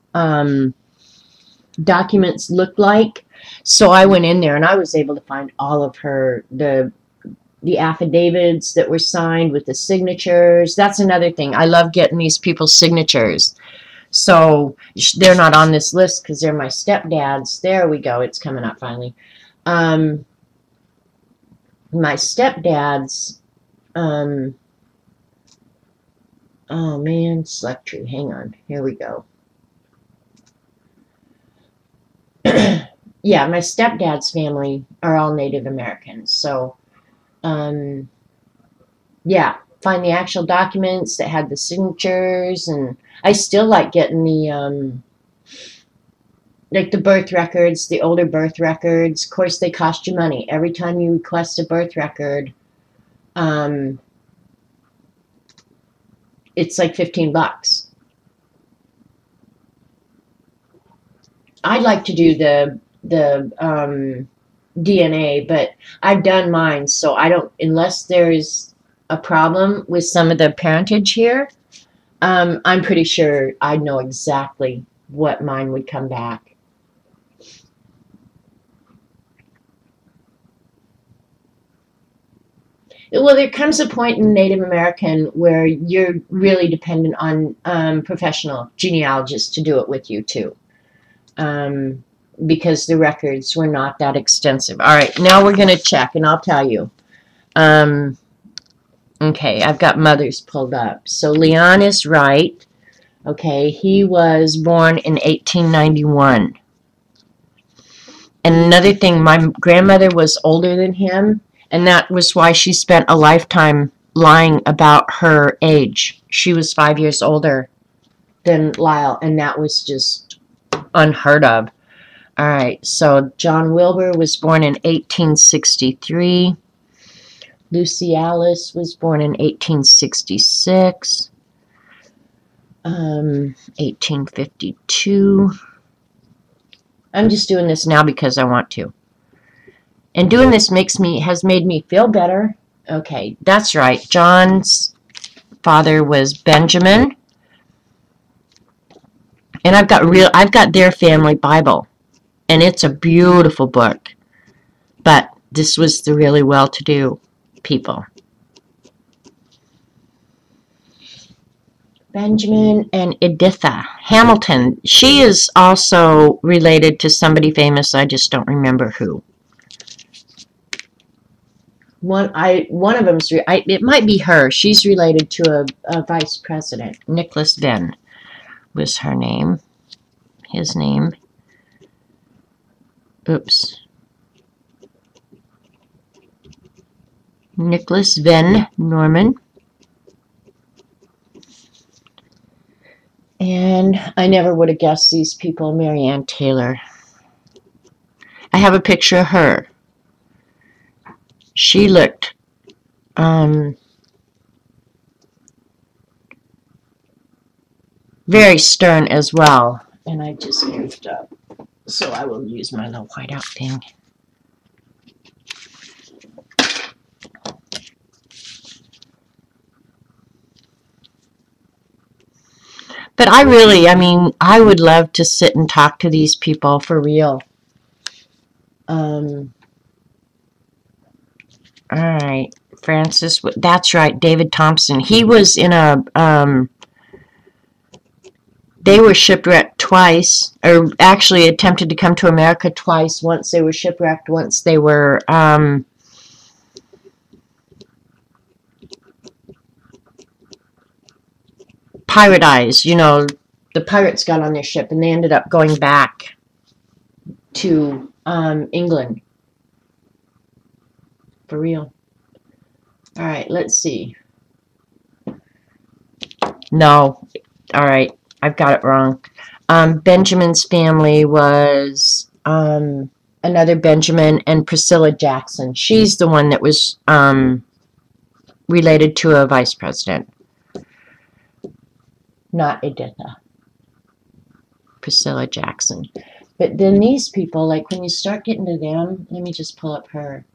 documents looked like. So I went in there and I was able to find all of the affidavits that were signed with the signatures. That's another thing. I love getting these people's signatures. So they're not on this list because they're my stepdad's. There we go. It's coming up finally. My stepdad's, oh man, select tree. Hang on. Here we go. Yeah, my stepdad's family are all Native Americans. So, yeah, find the actual documents that had the signatures, and I still like getting like the birth records, the older birth records. Of course, they cost you money. Every time you request a birth record, it's like $15. I'd like to do the DNA, but I've done mine, so I don't, unless there's a problem with some of the parentage here, I'm pretty sure I'd know exactly what mine would come back. Well, there comes a point in Native American where you're really dependent on professional genealogists to do it with you, too. Because the records were not that extensive. All right, now we're going to check, and I'll tell you. Okay, I've got mothers pulled up. So Leon is right. Okay, he was born in 1891. And another thing, my grandmother was older than him, and that was why she spent a lifetime lying about her age. She was 5 years older than Lyle, and that was just unheard of. All right, so John Wilbur was born in 1863. Lucy Alice was born in 1866. 1852. I'm just doing this now because I want to. And doing this has made me feel better. Okay, that's right. John's father was Benjamin. And I've got their family Bible. And it's a beautiful book. But this was the really well-to-do people. Benjamin and Editha Hamilton. She is also related to somebody famous. I just don't remember who. One of them's it might be her. She's related to a vice president. Nicholas Venn was her name. His name. Oops. Nicholas Venn Norman. And I never would have guessed these people. Mary Ann Taylor. I have a picture of her. She looked very stern as well. And I just moved up. So I will use my little whiteout thing. But I would love to sit and talk to these people for real. All right, Francis, that's right, David Thompson. He was in they were shipwrecked twice, or actually attempted to come to America twice. Once they were shipwrecked, once they were, pirateized. The pirates got on their ship and they ended up going back to England. For real. All right, let's see. No. All right, I've got it wrong. Benjamin's family was another Benjamin and Priscilla Jackson. She's the one that was related to a vice president. Not Editha. Priscilla Jackson. But then these people, like when you start getting to them, let me just pull up her.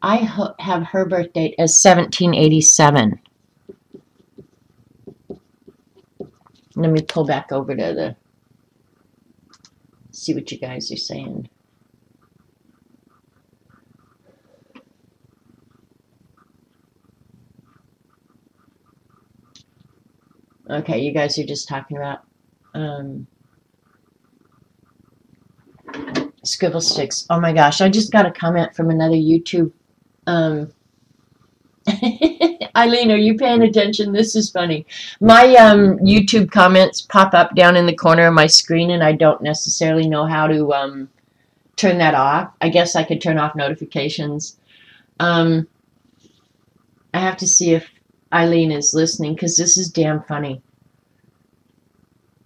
I have her birth date as 1787. Let me pull back over to see what you guys are saying. Okay, you guys are just talking about scribble sticks. Oh my gosh, I just got a comment from another YouTube. Eileen, are you paying attention? This is funny. My YouTube comments pop up down in the corner of my screen, and I don't necessarily know how to turn that off. I guess I could turn off notifications. I have to see if Eileen is listening, because this is damn funny.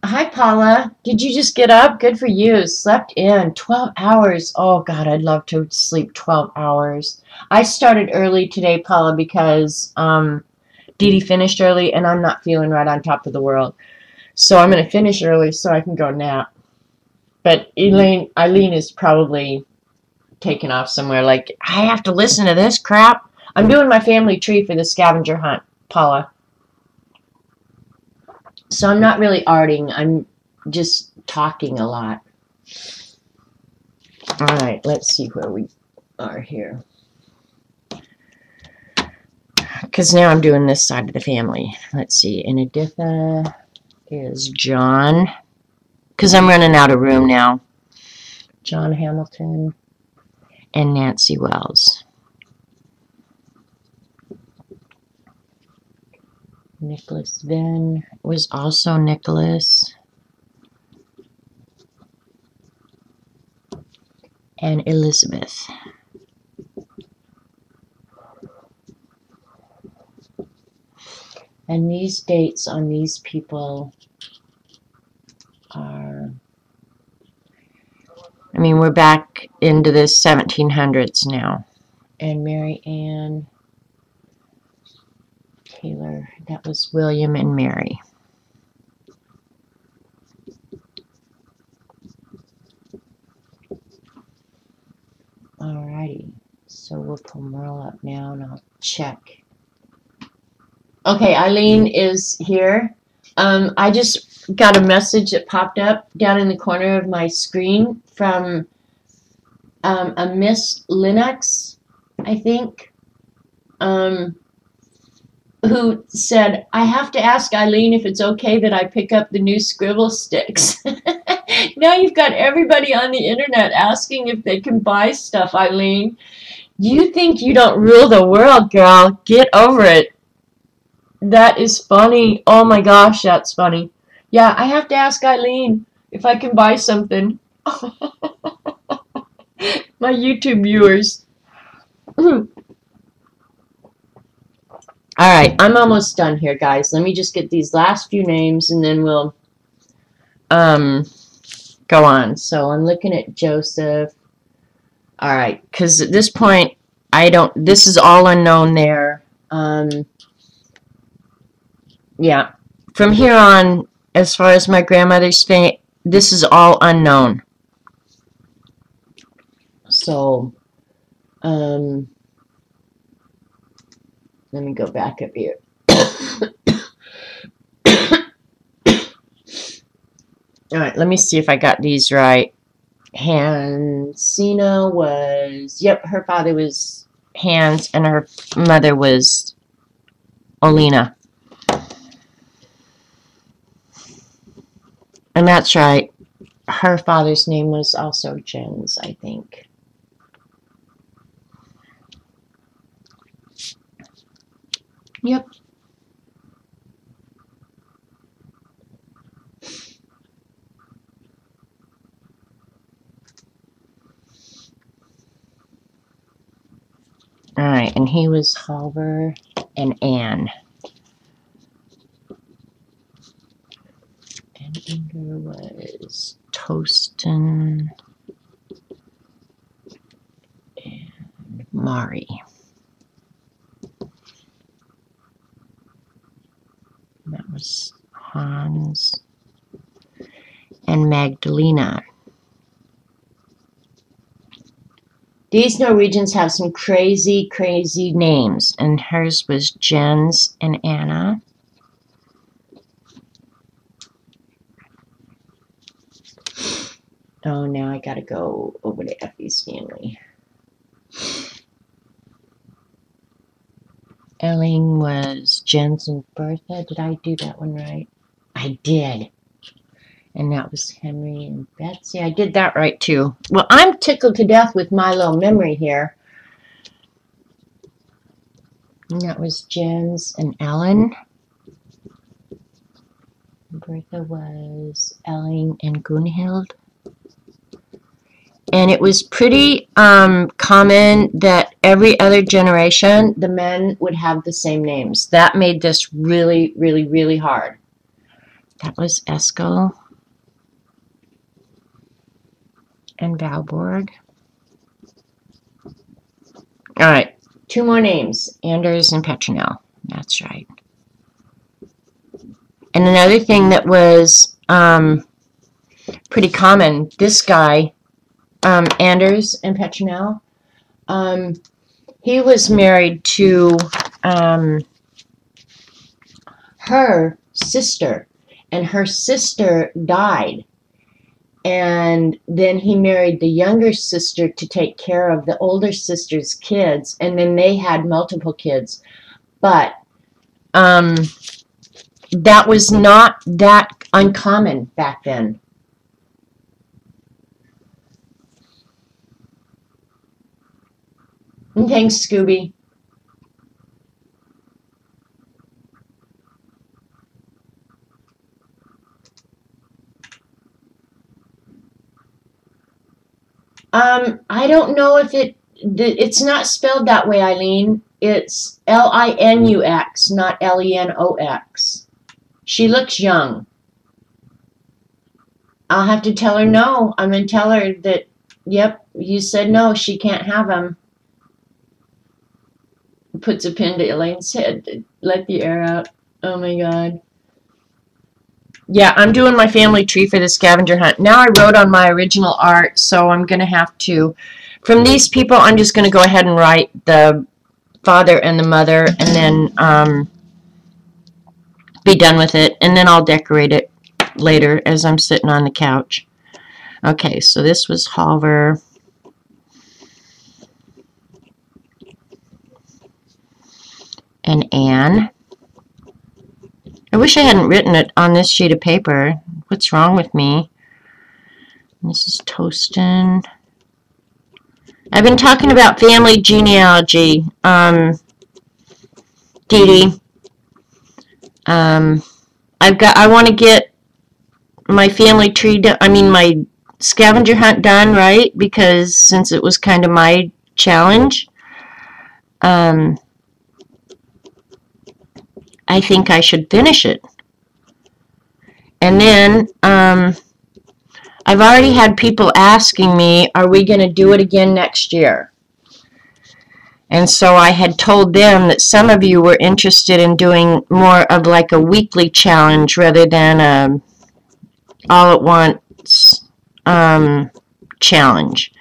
Hi, Paula. Did you just get up? Good for you. Slept in 12 hours. Oh, God, I'd love to sleep 12 hours. I started early today, Paula, because Dee Dee finished early, and I'm not feeling right on top of the world. So I'm going to finish early so I can go nap. But Eileen is probably taken off somewhere. Like, I have to listen to this crap. I'm doing my family tree for the scavenger hunt, Paula. So I'm not really arting. I'm just talking a lot. All right, let's see where we are here. Because now I'm doing this side of the family. Let's see. And Editha is John. Because I'm running out of room now. John Hamilton and Nancy Wells. Nicholas Venn was also Nicholas. And Elizabeth. And these dates on these people are, we're back into the 1700s now. And Mary Ann Taylor, that was William and Mary. So we'll pull Merle up now and I'll check. Okay, Eileen is here. I just got a message that popped up down in the corner of my screen from a Miss Linux, I think, who said, I have to ask Eileen if it's okay that I pick up the new scribble sticks. Now you've got everybody on the internet asking if they can buy stuff, Eileen. You think you don't rule the world, girl. Get over it. That is funny. Oh my gosh, that's funny. Yeah, I have to ask Eileen if I can buy something. My YouTube viewers. All right, I'm almost done here, guys. Let me just get these last few names and then we'll go on. So I'm looking at Joseph. All right, because at this point, this is all unknown there. Yeah, from here on, as far as my grandmother's thing, this is all unknown. So, let me go back up here. All right, let me see if I got these right. Hansina was, yep, her father was Hans and her mother was Olina. And that's right. Her father's name was also Jens, I think. Yep. All right, and he was Halver and Anne. And Inger was Tosten and Mari. That was Hans and Magdalena. These Norwegians have some crazy, crazy names, and hers was Jens and Anna. Oh, now I gotta go over to Effie's family. Elling was Jens and Bertha. Did I do that one right? I did. And that was Henry and Betsy. I did that right, too. Well, I'm tickled to death with my little memory here. And that was Jens and Ellen. Bertha was Elling and Gunhild. And it was pretty common that every other generation, the men would have the same names. That made this really, really, really hard. That was Eskil and Valborg. All right, two more names, Anders and Petronell. That's right. And another thing that was pretty common, this guy, Anders and Petronell, he was married to her sister, and her sister died. And then he married the younger sister to take care of the older sister's kids, and then they had multiple kids. But that was not that uncommon back then. And thanks, Scooby. I don't know if it's not spelled that way, Eileen. It's Linux, not Lenox. She looks young. I'll have to tell her no. I'm going to tell her that, yep, you said no, she can't have them. Puts a pin to Elaine's head. Let the air out. Oh my god. Yeah, I'm doing my family tree for the scavenger hunt. Now I wrote on my original art, so I'm going to have to From these people, I'm just going to go ahead and write the father and the mother, and then be done with it, and then I'll decorate it later as I'm sitting on the couch. Okay, so this was Halver. And Anne. I wish I hadn't written it on this sheet of paper. What's wrong with me? This is Tostin. I've been talking about family genealogy. Dee Dee. I want to get my family tree done. I mean, my scavenger hunt done, right? Because since it was kind of my challenge, I think I should finish it. And then, I've already had people asking me, are we going to do it again next year? And so I had told them that some of you were interested in doing more of like a weekly challenge rather than a all at once challenge.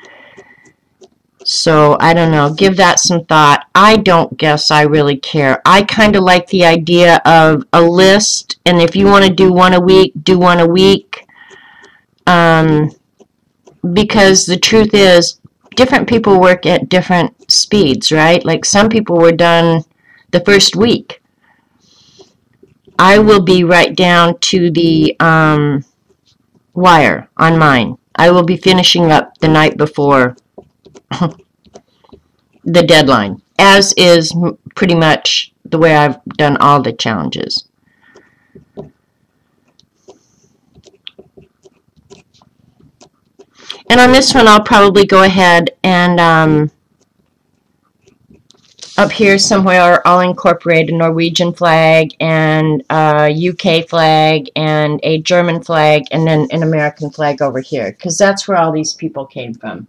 So I don't know, give that some thought. I don't guess I really care. I kind of like the idea of a list, and if you want to do one a week, do one a week. Because the truth is, different people work at different speeds, right? Like some people were done the first week. I will be right down to the wire on mine. I will be finishing up the night before the deadline, as is pretty much the way I've done all the challenges. And on this one, I'll probably go ahead and up here somewhere, I'll incorporate a Norwegian flag and a UK flag and a German flag and then an American flag over here, because that's where all these people came from.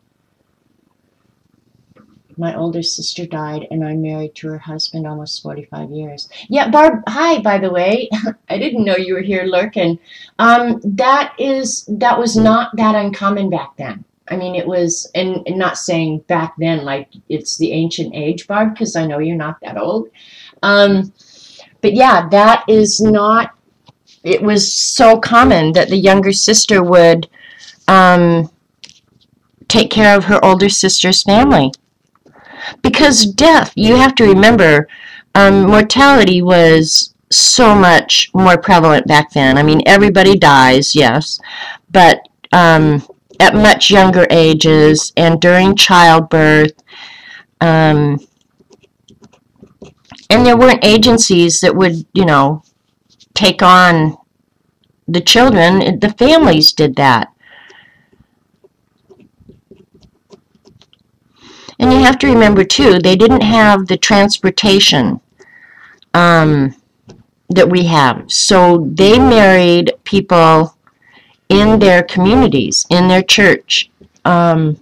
My older sister died, and I'm married to her husband almost 45 years. Yeah, Barb, hi, by the way. I didn't know you were here lurking. That was not that uncommon back then. I mean, it was, and not saying back then like it's the ancient age, Barb, because I know you're not that old. But yeah, that is not, it was so common that the younger sister would take care of her older sister's family. Because death, you have to remember, mortality was so much more prevalent back then. I mean, everybody dies, yes, but at much younger ages and during childbirth. And there weren't agencies that would, take on the children. The families did that. And you have to remember, too, they didn't have the transportation that we have. So they married people in their communities, in their church. No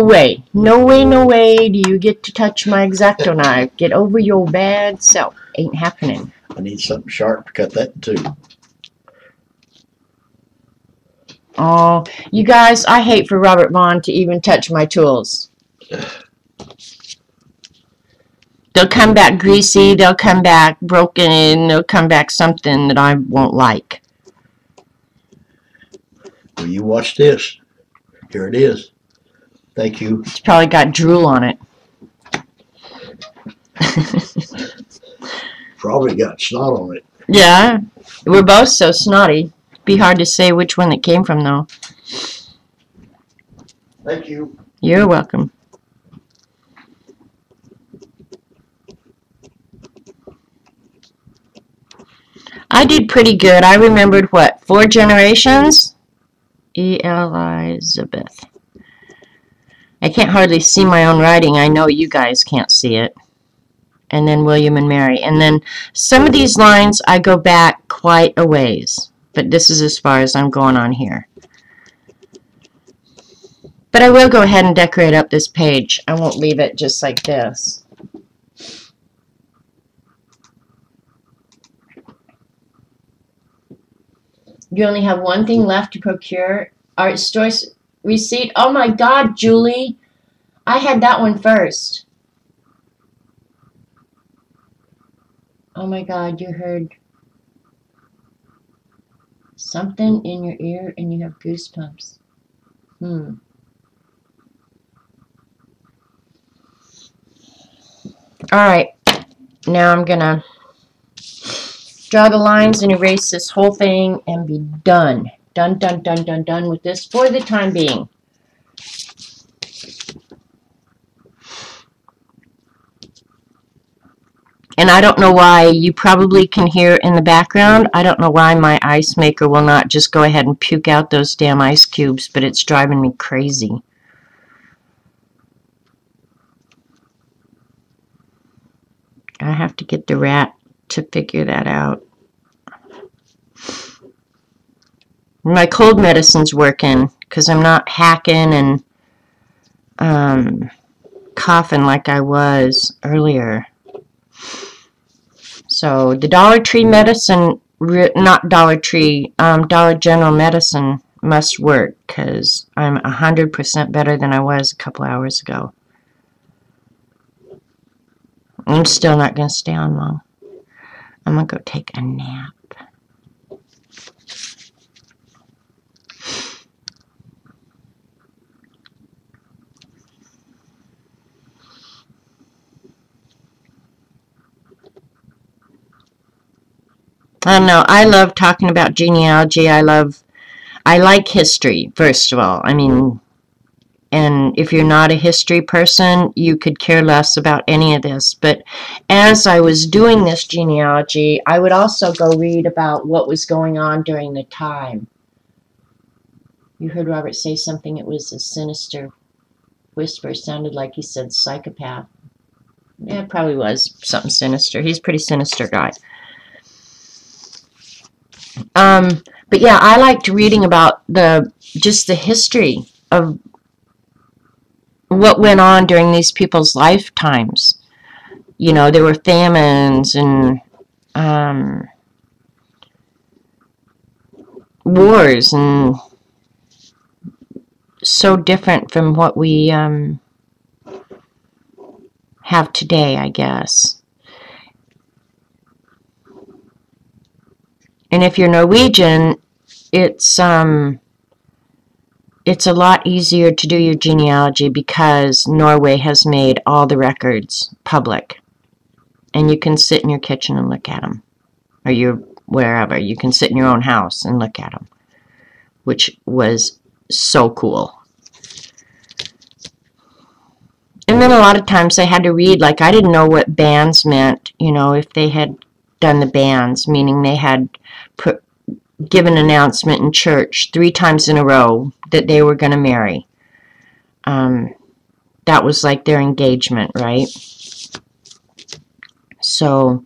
way. No way, no way do you get to touch my X-Acto knife. Get over your bad self. Ain't happening. I need something sharp to cut that too. Oh, you guys, I hate for Robert Vaughn to even touch my tools. They'll come back greasy, they'll come back broken, they'll come back something that I won't like. Well, you watch this. Here it is. Thank you. It's probably got drool on it. Probably got snot on it. Yeah, we're both so snotty. Be hard to say which one it came from, though. Thank you. You're welcome. I did pretty good. I remembered, 4 generations? Elizabeth. I can't hardly see my own writing. I know you guys can't see it. And then William and Mary. And then some of these lines I go back quite a ways. But this is as far as I'm going on here. But I will go ahead and decorate up this page. I won't leave it just like this. You only have one thing left to procure art store receipt. Oh my God, Julie. I had that one first. Oh my God, you heard something in your ear and you have goosebumps. Alright, now I'm gonna draw the lines and erase this whole thing and be done. Done, done, done, done, done with this for the time being. And I don't know why, you probably can hear in the background, I don't know why my ice maker will not just go ahead and puke out those damn ice cubes, but it's driving me crazy. I have to get the rat to figure that out. My cold medicine's working because I'm not hacking and coughing like I was earlier. So the Dollar Tree medicine, not Dollar Tree, Dollar General medicine must work because I'm 100% better than I was a couple hours ago. I'm still not going to stay on long. I'm going to go take a nap. I don't know. I love talking about genealogy. I like history, first of all. I mean, and if you're not a history person, you could care less about any of this. But as I was doing this genealogy, I would also go read about what was going on during the time. You heard Robert say something, it was a sinister whisper. It sounded like he said psychopath. Yeah, it probably was something sinister. He's a pretty sinister guy. But yeah, I liked reading about just the history of what went on during these people's lifetimes. You know, there were famines and wars, and so different from what we have today, I guess. And if you're Norwegian, it's a lot easier to do your genealogy because Norway has made all the records public. And you can sit in your kitchen and look at them. Or wherever. You can sit in your own house and look at them. Which was so cool. And then a lot of times I had to read, like I didn't know what bands meant, you know, if they had done the bands, meaning they had given an announcement in church 3 times in a row that they were going to marry. That was like their engagement, right? So,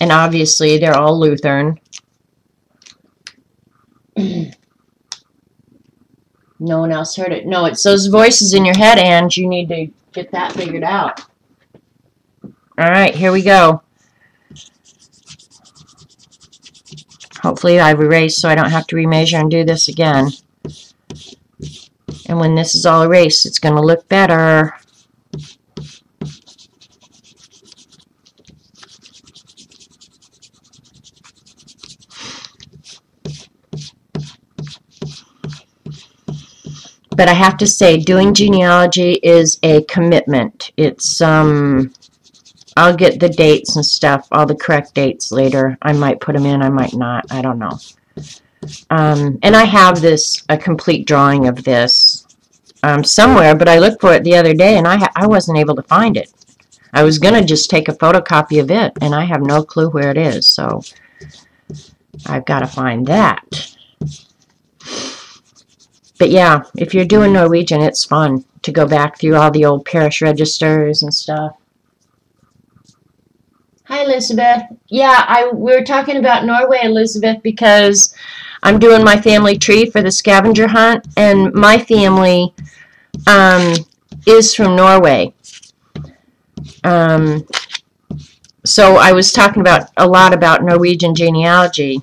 and obviously they're all Lutheran. No one else heard it. No, it's those voices in your head, and you need to get that figured out. All right, here we go. Hopefully I've erased so I don't have to remeasure and do this again. And when this is all erased, it's going to look better. But I have to say, doing genealogy is a commitment. It's, I'll get the dates and stuff, all the correct dates later. I might put them in, I might not, I don't know. And I have a complete drawing of this somewhere, but I looked for it the other day and I wasn't able to find it. I was going to just take a photocopy of it, and I have no clue where it is, so I've got to find that. But yeah, if you're doing Norwegian, it's fun to go back through all the old parish registers and stuff. Hi, Elizabeth. Yeah, we were talking about Norway, Elizabeth, because I'm doing my family tree for the scavenger hunt, and my family is from Norway. So I was talking about a lot about Norwegian genealogy.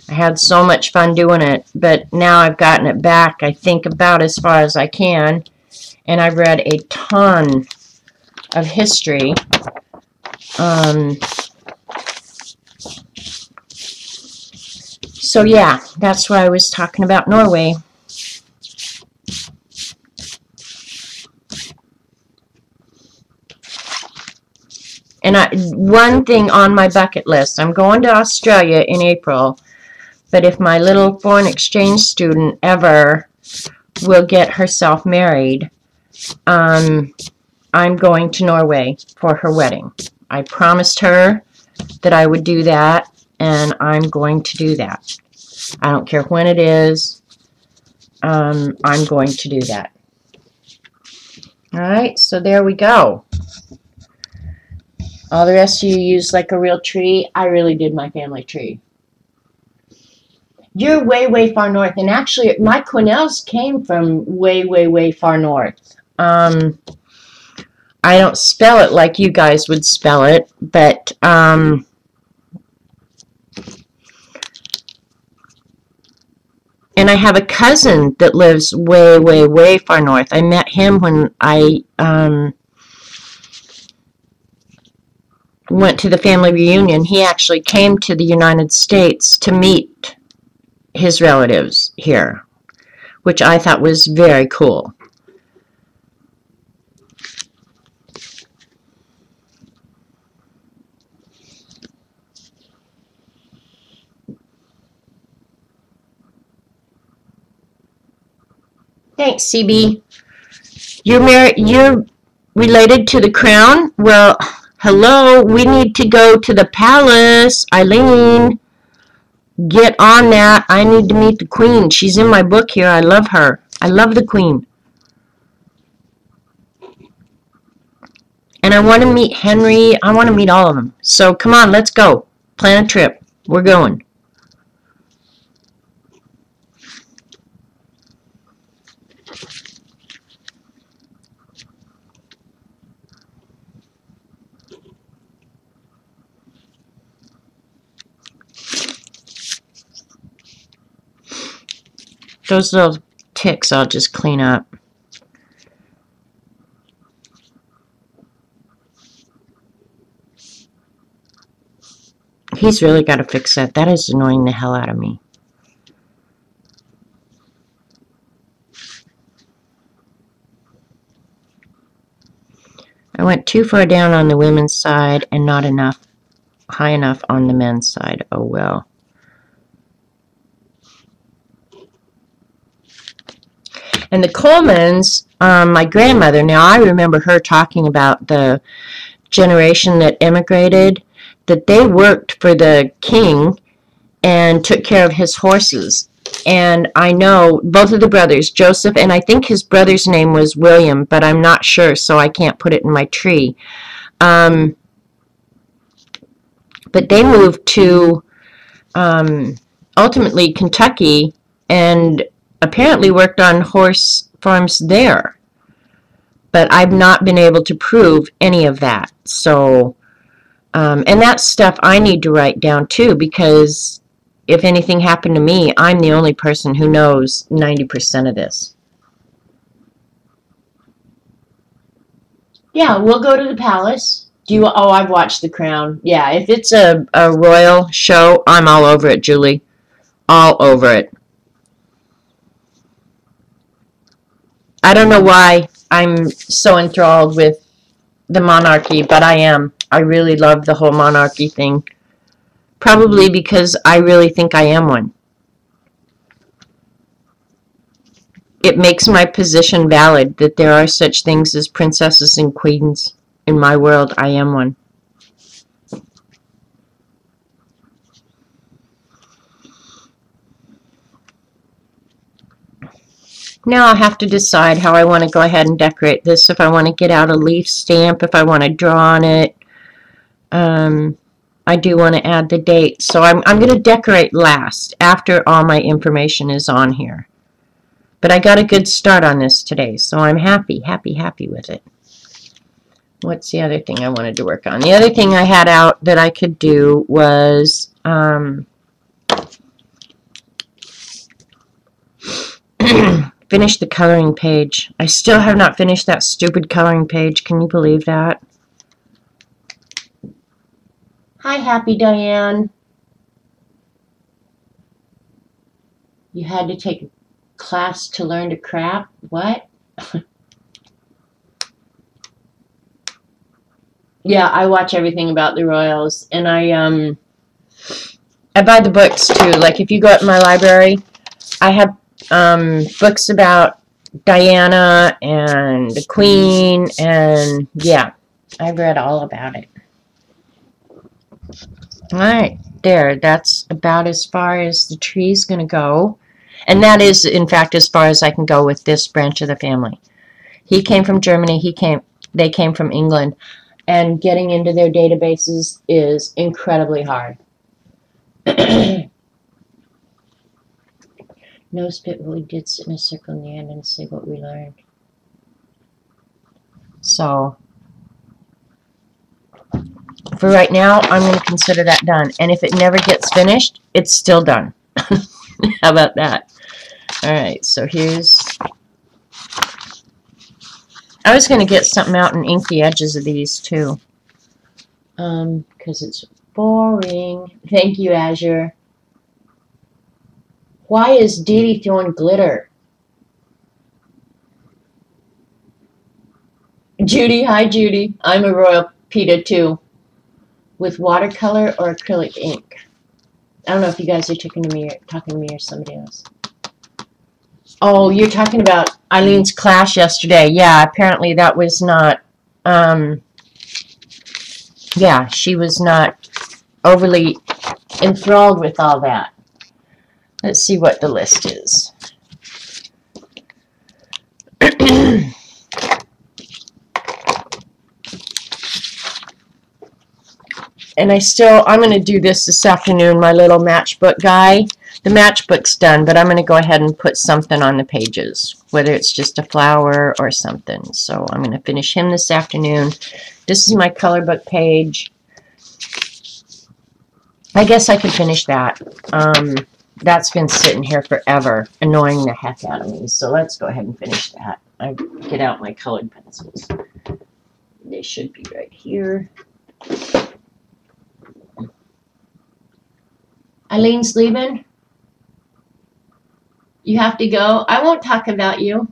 I had so much fun doing it, but now I've gotten it back, I think, about as far as I can. And I've read a ton of history. So yeah, that's why I was talking about Norway. And one thing on my bucket list, I'm going to Australia in April, but if my little foreign exchange student ever will get herself married, I'm going to Norway for her wedding. I promised her that I would do that, and I'm going to do that. I don't care when it is. I'm going to do that. All right, so there we go. All the rest of you use like a real tree. I really did my family tree. You're way, way far north. And actually, my Quinnells came from way, way, way far north. I don't spell it like you guys would spell it, but and I have a cousin that lives way, way, way far north. I met him when I went to the family reunion. He actually came to the United States to meet his relatives here, which I thought was very cool. Thanks, CB. You're related to the crown? Well, hello, we need to go to the palace. Eileen, get on that. I need to meet the queen. She's in my book here. I love her. I love the queen. And I want to meet Henry. I want to meet all of them. So come on, let's go. Plan a trip. We're going. Those little ticks I'll just clean up. He's really got to fix that. That is annoying the hell out of me. I went too far down on the women's side and not enough, high enough on the men's side. Oh well. And the Colemans, my grandmother, now I remember her talking about the generation that immigrated, that they worked for the king and took care of his horses. And I know both of the brothers, Joseph, and I think his brother's name was William, but I'm not sure, so I can't put it in my tree. But they moved to ultimately Kentucky and apparently worked on horse farms there. But I've not been able to prove any of that. So, and that's stuff I need to write down too, because if anything happened to me, I'm the only person who knows 90% of this. Yeah, we'll go to the palace. Do you? Oh, I've watched The Crown. Yeah, if it's a royal show, I'm all over it, Julie. All over it. I don't know why I'm so enthralled with the monarchy, but I am. I really love the whole monarchy thing. Probably because I really think I am one. It makes my position valid that there are such things as princesses and queens. In my world, I am one. Now I'll have to decide how I want to go ahead and decorate this. If I want to get out a leaf stamp, if I want to draw on it. I do want to add the date. So I'm going to decorate last, after all my information is on here. But I got a good start on this today, so I'm happy with it. What's the other thing I wanted to work on? The other thing I had out that I could do was finish the coloring page. I still have not finished that stupid coloring page. Can you believe that? Hi, Happy Diane. You had to take a class to learn to crap? What? Yeah, I watch everything about the royals, and I buy the books too. Like if you go up in my library, I have books about Diana and the Queen, and yeah, I've read all about it. All right, there. That's about as far as the tree's going to go, and that is, in fact, as far as I can go with this branch of the family. He came from Germany. They came from England, and getting into their databases is incredibly hard. No spit, but we did sit in a circle in the end and say what we learned. So, for right now, I'm going to consider that done. And if it never gets finished, it's still done. How about that? All right, so here's... I was going to get something out and ink the edges of these, too. Because it's boring. Thank you, Azure. Why is Dee Dee throwing glitter? Judy, hi, Judy. I'm a Royal PETA, too. With watercolor or acrylic ink. I don't know if you guys are talking to me or somebody else. Oh, you're talking about Eileen's class yesterday. Yeah, apparently that was not, yeah, she was not overly enthralled with all that. Let's see what the list is. And I'm going to do this afternoon, my little matchbook guy. The matchbook's done, but I'm going to go ahead and put something on the pages, whether it's just a flower or something. So I'm going to finish him this afternoon. This is my color book page. I guess I could finish that. That's been sitting here forever, annoying the heck out of me. So let's go ahead and finish that. I get out my colored pencils. They should be right here. Eileen's leaving. You have to go. I won't talk about you.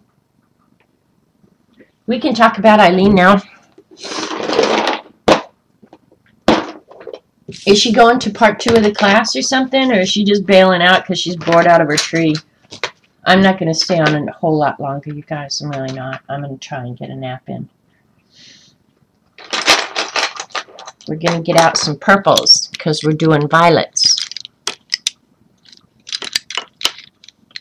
We can talk about Eileen now. Is she going to part 2 of the class or something? Or is she just bailing out because she's bored out of her tree? I'm not going to stay on a whole lot longer, you guys. I'm really not. I'm going to try and get a nap in. We're going to get out some purples because we're doing violets.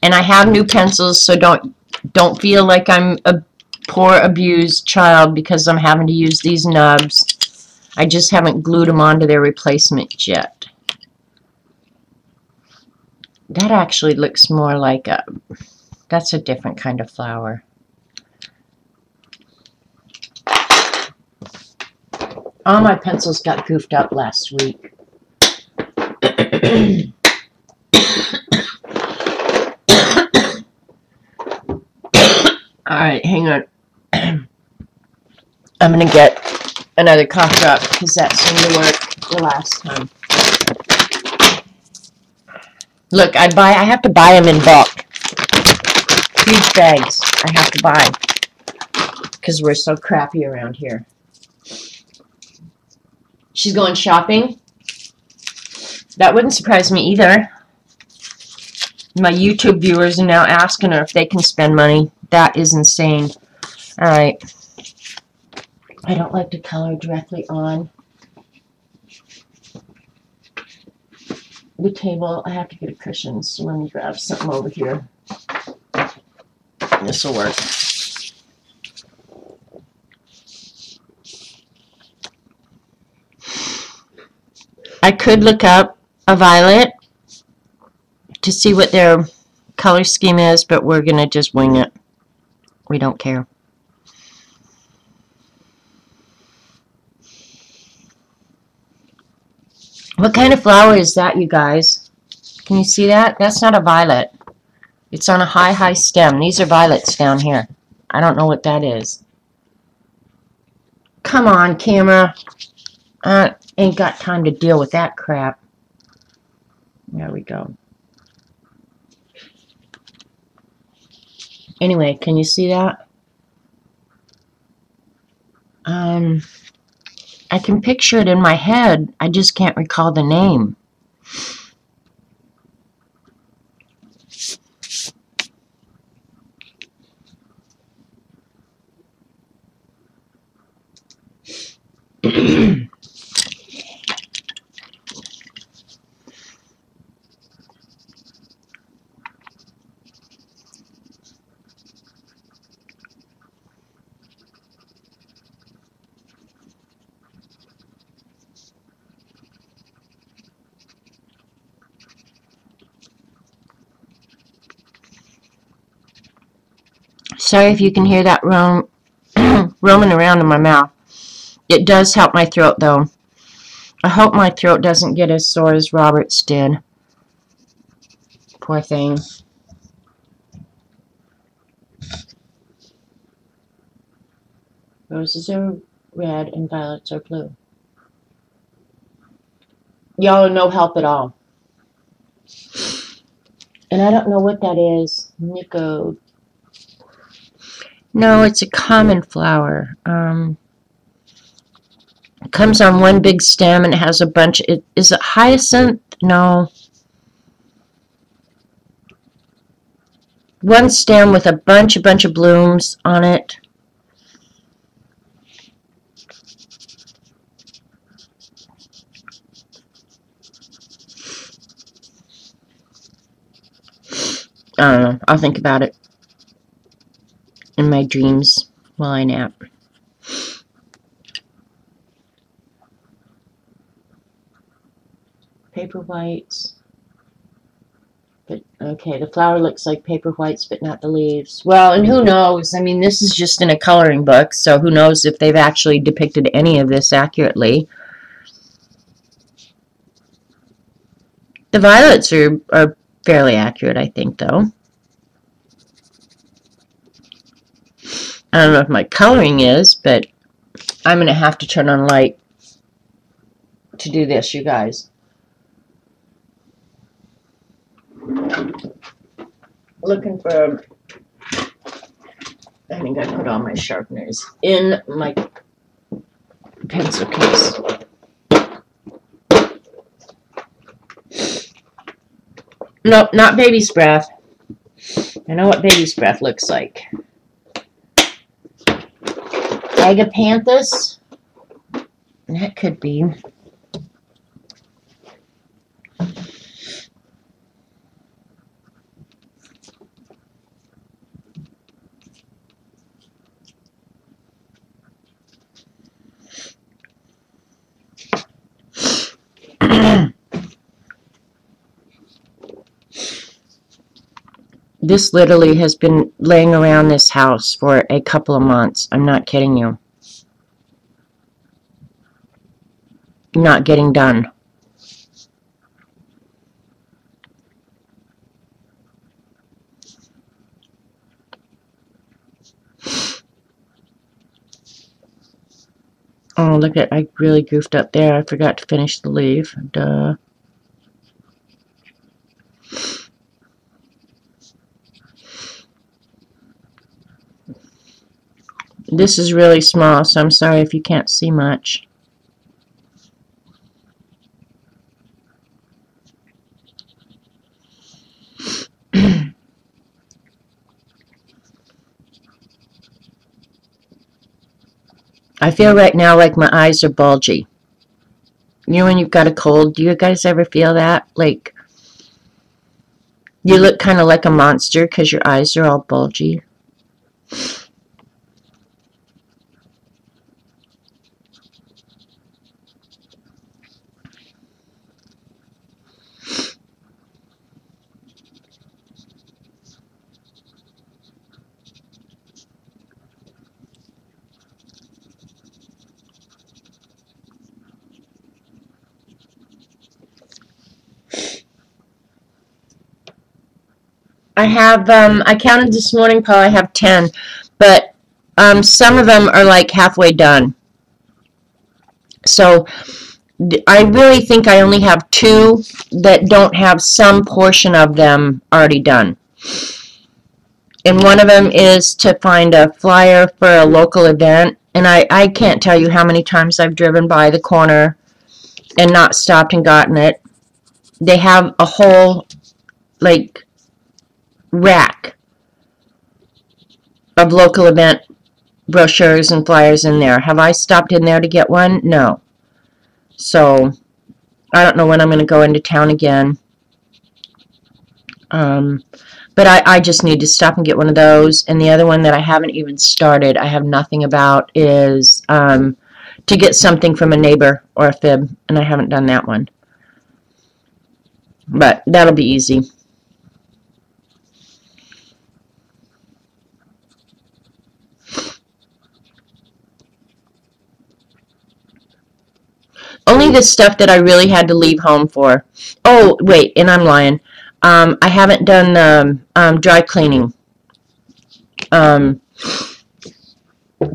And I have new pencils, so don't feel like I'm a poor abused child because I'm having to use these nubs. I just haven't glued them onto their replacement yet. That actually looks more like that's a different kind of flower. All my pencils got goofed up last week. Alright, hang on. I'm going to get another cough drop because that seemed to work the last time. Look, I have to buy them in bulk. Huge bags I have to buy because we're so crappy around here. She's going shopping? That wouldn't surprise me either. My YouTube viewers are now asking her if they can spend money. That is insane. Alright. I don't like to color directly on the table. I have to get a cushion, so let me grab something over here. This will work. I could look up a violet to see what their color scheme is, but we're going to just wing it. We don't care. What kind of flower is that, you guys? Can you see that? That's not a violet. It's on a high, high stem. These are violets down here. I don't know what that is. Come on, camera. Ain't got time to deal with that crap. There we go. Anyway, can you see that? I can picture it in my head. I just can't recall the name. Sorry if you can hear that roaming around in my mouth. It does help my throat, though. I hope my throat doesn't get as sore as Robert's did. Poor thing. Roses are red and violets are blue. Y'all are no help at all. And I don't know what that is. Nico. No, it's a common flower. It comes on one big stem and it has a bunch. Is it hyacinth? No. One stem with a bunch of blooms on it. I don't know. I'll think about it in my dreams while I nap. Paper whites. But okay, the flower looks like paper whites, but not the leaves. Well, and who knows? I mean, this is just in a coloring book, so who knows if they've actually depicted any of this accurately. The violets are fairly accurate, I think, though. I don't know if my coloring is, but I'm going to have to turn on light to do this, you guys. Looking for... I think I put all my sharpeners in my pencil case. Nope, not baby's breath. I know what baby's breath looks like. Agapanthus? That could be. This literally has been laying around this house for a couple of months. I'm not kidding you. Not getting done. Oh, look at, I really goofed up there. I forgot to finish the leaf. Duh. This is really small, so I'm sorry if you can't see much. I feel right now like my eyes are bulgy. You know when you've got a cold, do you guys ever feel that? Like, you look kind of like a monster because your eyes are all bulgy. I have, I counted this morning, Paul, I have 10, but some of them are like halfway done. So I really think I only have 2 that don't have some portion of them already done. And one of them is to find a flyer for a local event. And I can't tell you how many times I've driven by the corner and not stopped and gotten it. They have a whole, like, rack of local event brochures and flyers in there. Have I stopped in there to get one? No. So, I don't know when I'm going to go into town again. But I just need to stop and get one of those. And the other one that I haven't even started, I have nothing about, is to get something from a neighbor or a fib. And I haven't done that one. But that'll be easy. Only the stuff that I really had to leave home for. Oh, wait, and I'm lying. I haven't done the dry cleaning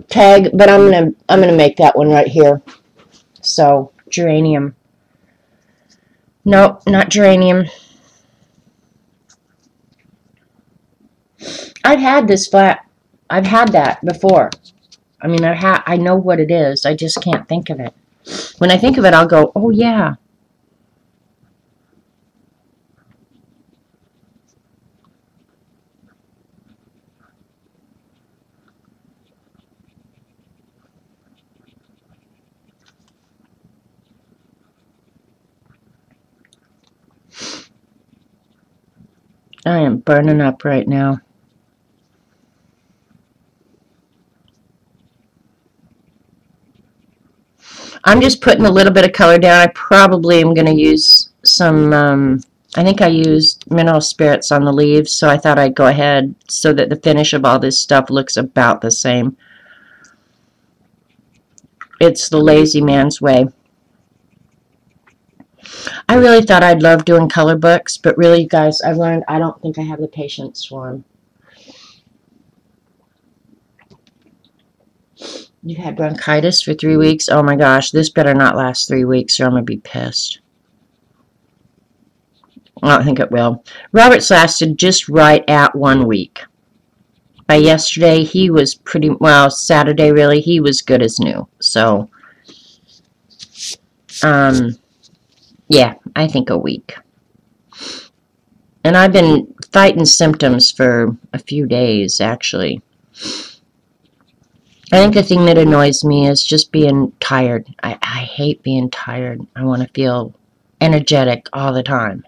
tag, but I'm gonna make that one right here. So geranium. Nope, not geranium. I've had this flat. I've had that before. I mean, I know what it is. I just can't think of it. When I think of it, I'll go, oh yeah. I am burning up right now. I'm just putting a little bit of color down. I probably am going to use some, I think I used mineral spirits on the leaves, so I thought I'd go ahead so that the finish of all this stuff looks about the same. It's the lazy man's way. I really thought I'd love doing color books, but really, you guys, I've learned I don't think I have the patience for them. You had bronchitis for 3 weeks? Oh my gosh, this better not last 3 weeks or I'm going to be pissed. I don't think it will. Robert's lasted just right at 1 week. By yesterday, he was pretty, well, Saturday really, he was good as new. So, yeah, I think a week. And I've been fighting symptoms for a few days, actually. I think the thing that annoys me is just being tired. I hate being tired. I want to feel energetic all the time.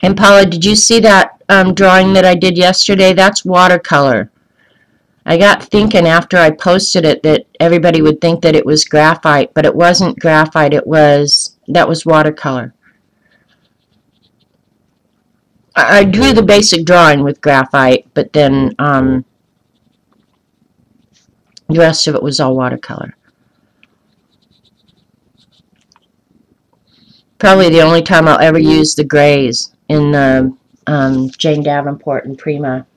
And Paula, did you see that drawing that I did yesterday? That's watercolor. I got thinking after I posted it that everybody would think that it was graphite, but it wasn't graphite. That was watercolor. I drew the basic drawing with graphite, but then the rest of it was all watercolor. Probably the only time I'll ever use the grays in the Jane Davenport and Prima.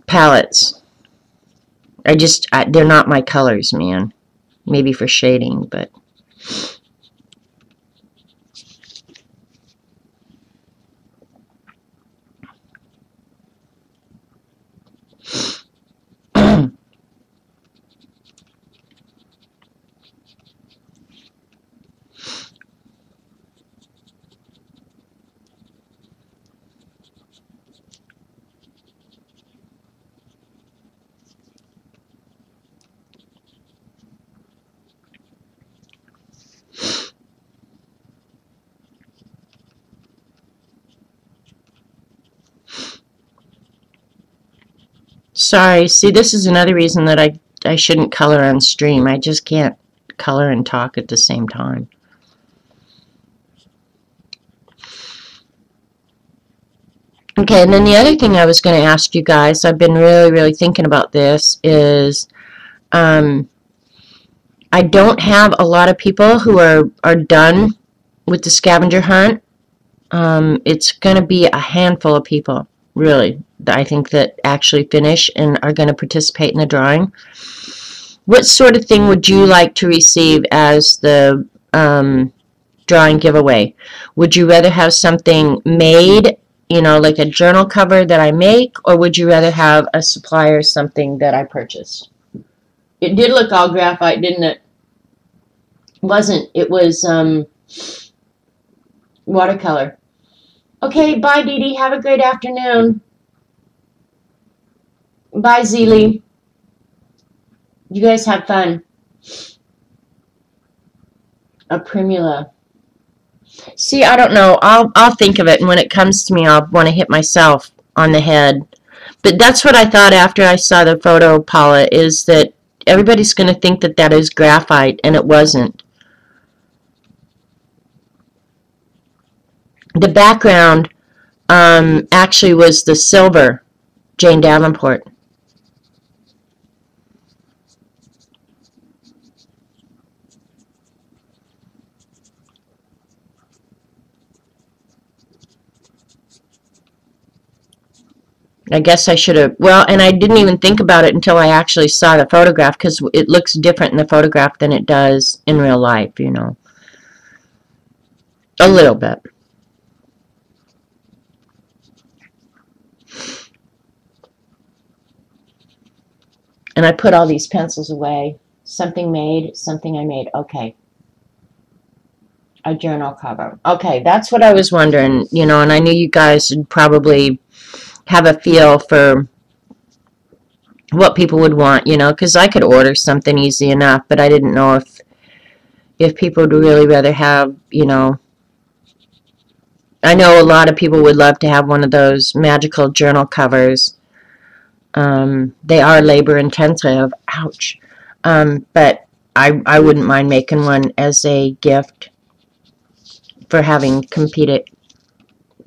Palettes. They're not my colors, man. Maybe for shading, but. Sorry, see, this is another reason that I shouldn't color on stream. I just can't color and talk at the same time. Okay, and then the other thing I was going to ask you guys, I've been really, really thinking about this, is um, I don't have a lot of people who are done with the scavenger hunt. It's going to be a handful of people, really, that I think that actually finish and are going to participate in the drawing. What sort of thing would you like to receive as the drawing giveaway? Would you rather have something made, like a journal cover that I make, or would you rather have a supplier or something that I purchased? It did look all graphite, didn't it? Wasn't. It was watercolor. Okay, bye, Dee Dee. Have a great afternoon. Bye, Zeely. You guys have fun. A primula. See, I don't know. I'll think of it, and when it comes to me, I'll want to hit myself on the head. But that's what I thought after I saw the photo, Paula, is that everybody's going to think that that is graphite, and it wasn't. The background actually was the silver Jane Davenport. I guess I should have, well, and I didn't even think about it until I actually saw the photograph, because it looks different in the photograph than it does in real life, a little bit. And I put all these pencils away. Something made, something I made. Okay. A journal cover. Okay, that's what I was wondering, and I knew you guys would probably have a feel for what people would want, because I could order something easy enough, but I didn't know if people would really rather have, I know a lot of people would love to have one of those magical journal covers. They are labor intensive. Ouch. But I wouldn't mind making one as a gift for having competed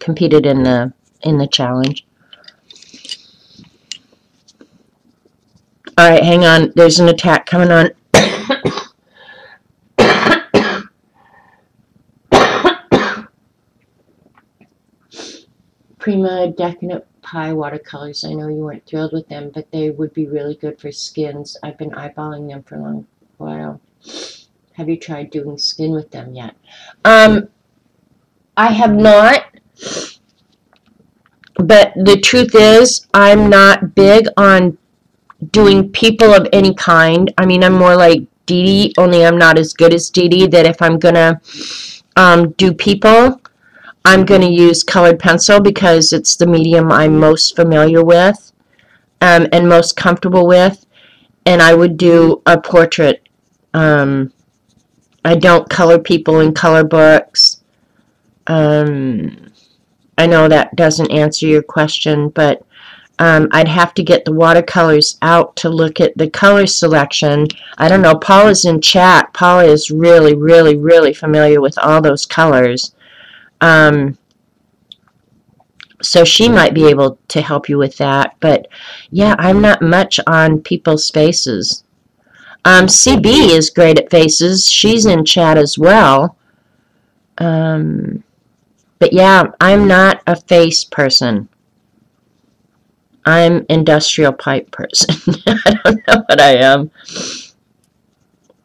in the challenge. All right, hang on. There's an attack coming on. Prima Decadent Pie watercolors. I know you weren't thrilled with them, but they would be really good for skins. I've been eyeballing them for a long while. Have you tried doing skin with them yet? I have not, but the truth is, I'm not big on doing people of any kind. I mean, I'm more like Dee Dee, only I'm not as good as Dee Dee, that if I'm going to do people, I'm going to use colored pencil because it's the medium I'm most familiar with and most comfortable with. And I would do a portrait. I don't color people in color books. I know that doesn't answer your question, but I'd have to get the watercolors out to look at the color selection. I don't know. Paula's in chat. Paula is really, really, really familiar with all those colors. So she might be able to help you with that. But yeah, I'm not much on people's faces. CB is great at faces. She's in chat as well. But yeah, I'm not a face person. I'm industrial pipe person. I don't know what I am.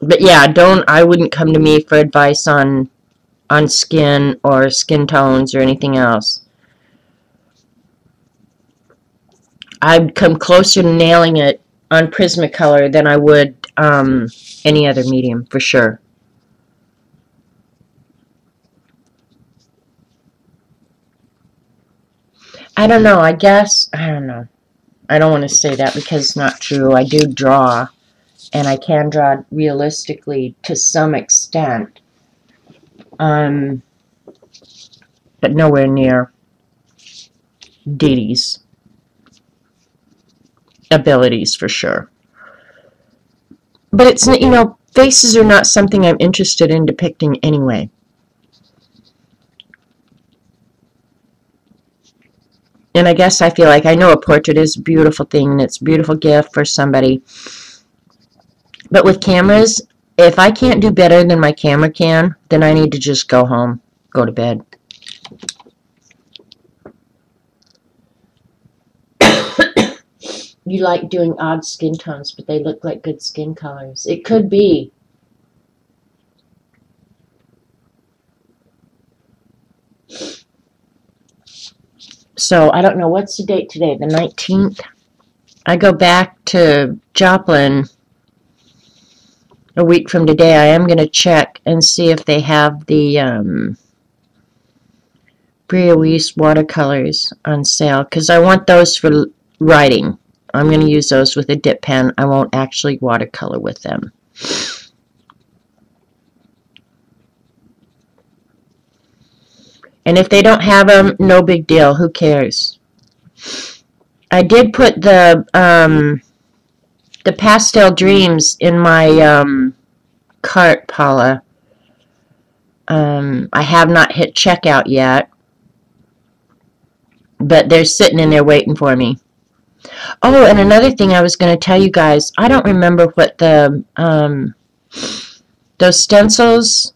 But yeah, I wouldn't come to me for advice on skin or skin tones or anything else. I'd come closer to nailing it on Prismacolor than I would any other medium, for sure. I don't know. I don't know. I don't want to say that because it's not true. I do draw, and I can draw realistically to some extent, but nowhere near Dee Dee's abilities, for sure. But it's, faces are not something I'm interested in depicting anyway. And I guess I feel like I know a portrait is a beautiful thing and it's a beautiful gift for somebody. But with cameras, if I can't do better than my camera can, then I need to just go home, go to bed. You like doing odd skin tones, but they look like good skin colors. It could be. So I don't know, what's the date today, the 19th? I go back to Joplin a week from today. I am going to check and see if they have the Bria Weiss watercolors on sale, because I want those for writing. I'm going to use those with a dip pen. I won't actually watercolor with them. And if they don't have them, no big deal. Who cares? I did put the Pastel Dreams in my cart, Paula. I have not hit checkout yet, but they're sitting in there waiting for me. Oh, and another thing I was going to tell you guys, I don't remember what those stencils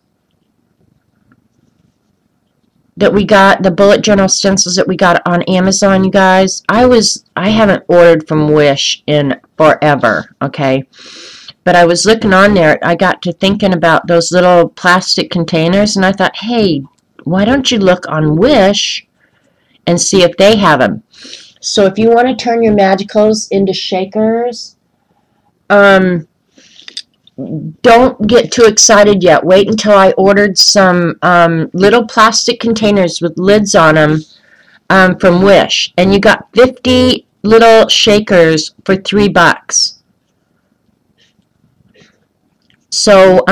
that we got, the bullet journal stencils that we got on Amazon, you guys. I haven't ordered from Wish in forever, okay? But I was looking on there, I got to thinking about those little plastic containers, and I thought, hey, why don't you look on Wish and see if they have them? So if you want to turn your magicals into shakers, don't get too excited yet. Wait until I ordered some little plastic containers with lids on them from Wish, and you got 50 little shakers for $3. So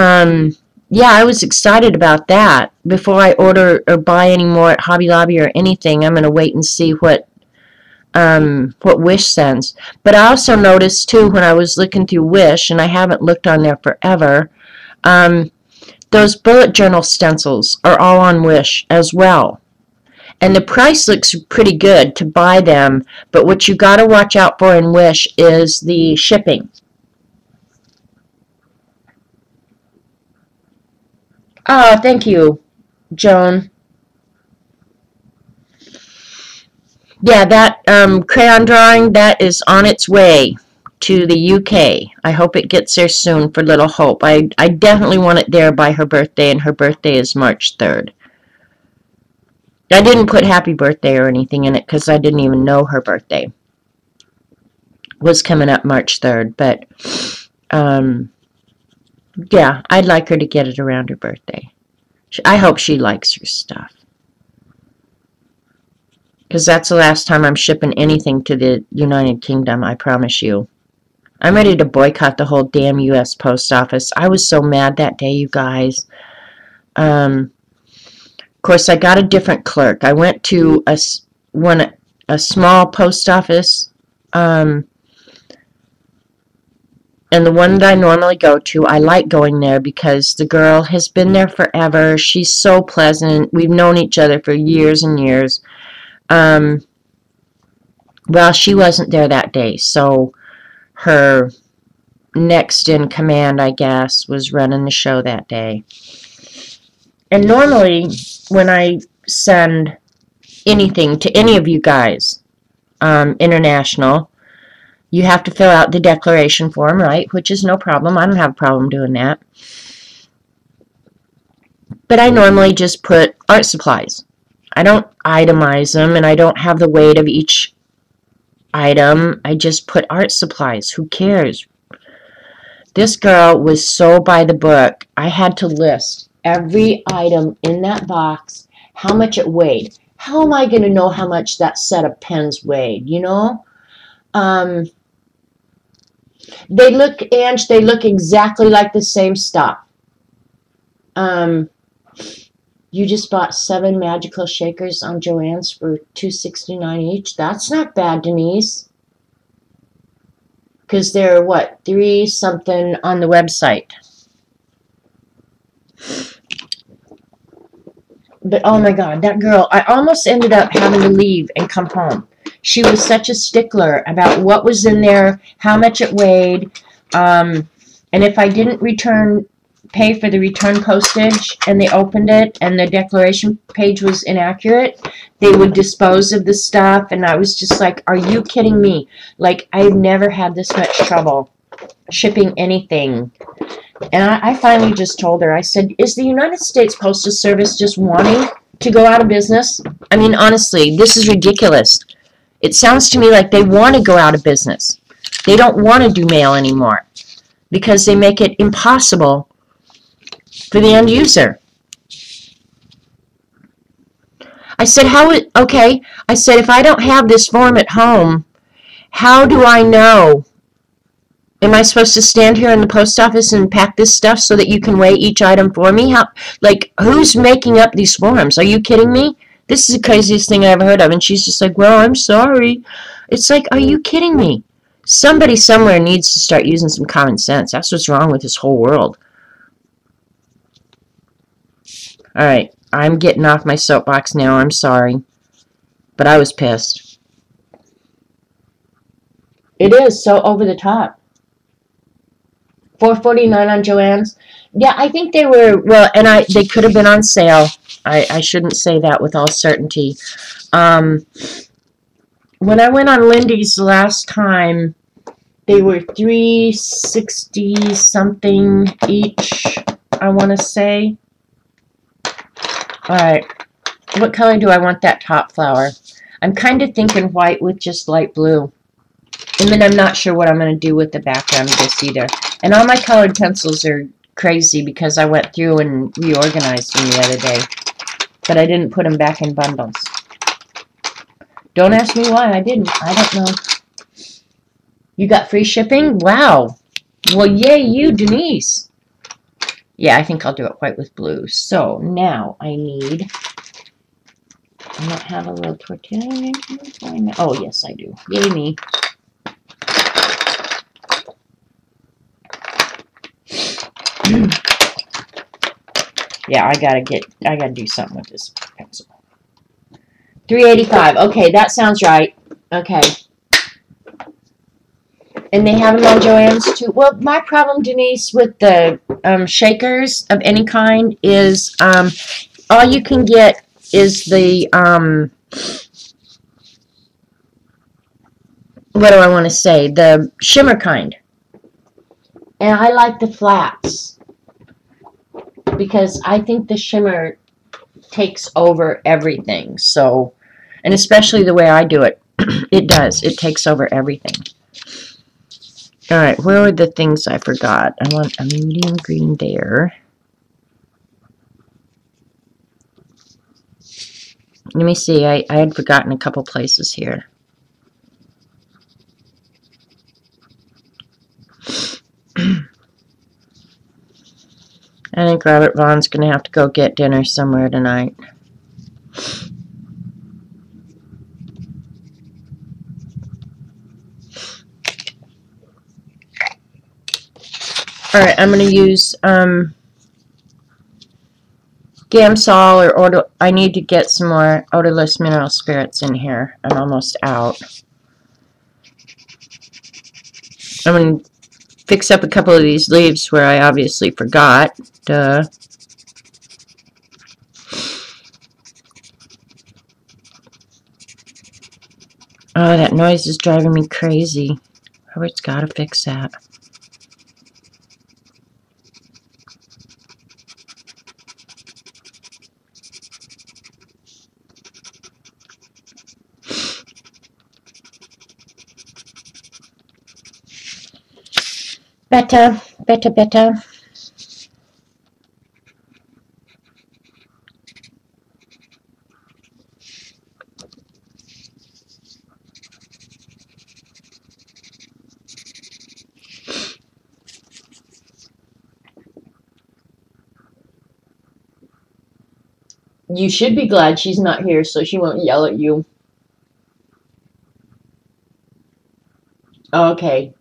yeah, I was excited about that. Before I order or buy any more at Hobby Lobby or anything, I'm going to wait and see what Wish sends. But I also noticed too when I was looking through Wish, and I haven't looked on there forever, those bullet journal stencils are all on Wish as well. And the price looks pretty good to buy them, but what you got to watch out for in Wish is the shipping. Oh, thank you, Joan. Yeah, that crayon drawing, that is on its way to the UK. I hope it gets there soon for Little Hope. I definitely want it there by her birthday, and her birthday is March 3rd. I didn't put happy birthday or anything in it because I didn't even know her birthday was coming up March 3rd. But, yeah, I'd like her to get it around her birthday. I hope she likes her stuff. Because that's the last time I'm shipping anything to the United Kingdom, I promise you. I'm ready to boycott the whole damn U.S. Post Office. I was so mad that day, you guys. Of course, I got a different clerk. I went to a small post office, and the one that I normally go to, I like going there because the girl has been there forever. She's so pleasant. We've known each other for years and years. Well, she wasn't there that day, so her next in command, I guess, was running the show that day. And normally, when I send anything to any of you guys, international, you have to fill out the declaration form, right? Which is no problem. I don't have a problem doing that. But I normally just put art supplies. I don't itemize them, and I don't have the weight of each item. I just put art supplies. Who cares? This girl was so by the book. I had to list every item in that box, how much it weighed. How am I going to know how much that set of pens weighed, you know? They look, Ange, they look exactly like the same stuff. You just bought 7 magical shakers on Joann's for $2.69 each. That's not bad, Denise. Because they're, what, 3 something on the website. But, oh my God, that girl, I almost ended up having to leave and come home. She was such a stickler about what was in there, how much it weighed, and if I didn't pay for the return postage, and they opened it and the declaration page was inaccurate, they would dispose of the stuff, and I was just like, are you kidding me? Like, I've never had this much trouble shipping anything. And I finally just told her, I said, is the United States Postal Service just wanting to go out of business? I mean, honestly, this is ridiculous. It sounds to me like they want to go out of business. They don't want to do mail anymore because they make it impossible for the end user. I said, okay. I said, if I don't have this form at home, how do I know? Am I supposed to stand here in the post office and pack this stuff so that you can weigh each item for me? Who's making up these forms? Are you kidding me? This is the craziest thing I ever heard of. And she's just like, well, I'm sorry. It's like, are you kidding me? Somebody somewhere needs to start using some common sense. That's what's wrong with this whole world. All right, I'm getting off my soapbox now. I'm sorry. But I was pissed. It is so over the top. $4.49 on Joann's. Yeah, I think they were, well, and they could have been on sale. I shouldn't say that with all certainty. When I went on Lindy's last time, they were $3.60 something each, I want to say. All right, what color do I want that top flower? I'm kind of thinking white with just light blue. And then I'm not sure what I'm going to do with the background of this either. And all my colored pencils are crazy because I went through and reorganized them the other day. But I didn't put them back in bundles. Don't ask me why I didn't. I don't know. You got free shipping? Wow. Well, yay you, Denise. Yeah, I think I'll do it white with blue. So now I need... I don't have a little tortilla. Oh, yes, I do. Yay me. Yeah, I gotta do something with this pencil. $3.85. Okay, that sounds right. Okay. And they have them on Joann's too. Well, my problem, Denise, with the shakers of any kind is all you can get is the what do I want to say? The shimmer kind. And I like the flats because I think the shimmer takes over everything. So, and especially the way I do it, it does. It takes over everything. All right, where were the things I forgot? I want a medium green there. Let me see. I had forgotten a couple places here. I think Robert Vaughn's going to have to go get dinner somewhere tonight. Alright, I'm going to use Gamsol or I need to get some more odorless mineral spirits in here. I'm almost out. I'm going to fix up a couple of these leaves where I obviously forgot. Duh. Oh, that noise is driving me crazy. Robert's got to fix that. Better, better, better. You should be glad she's not here so she won't yell at you. Okay.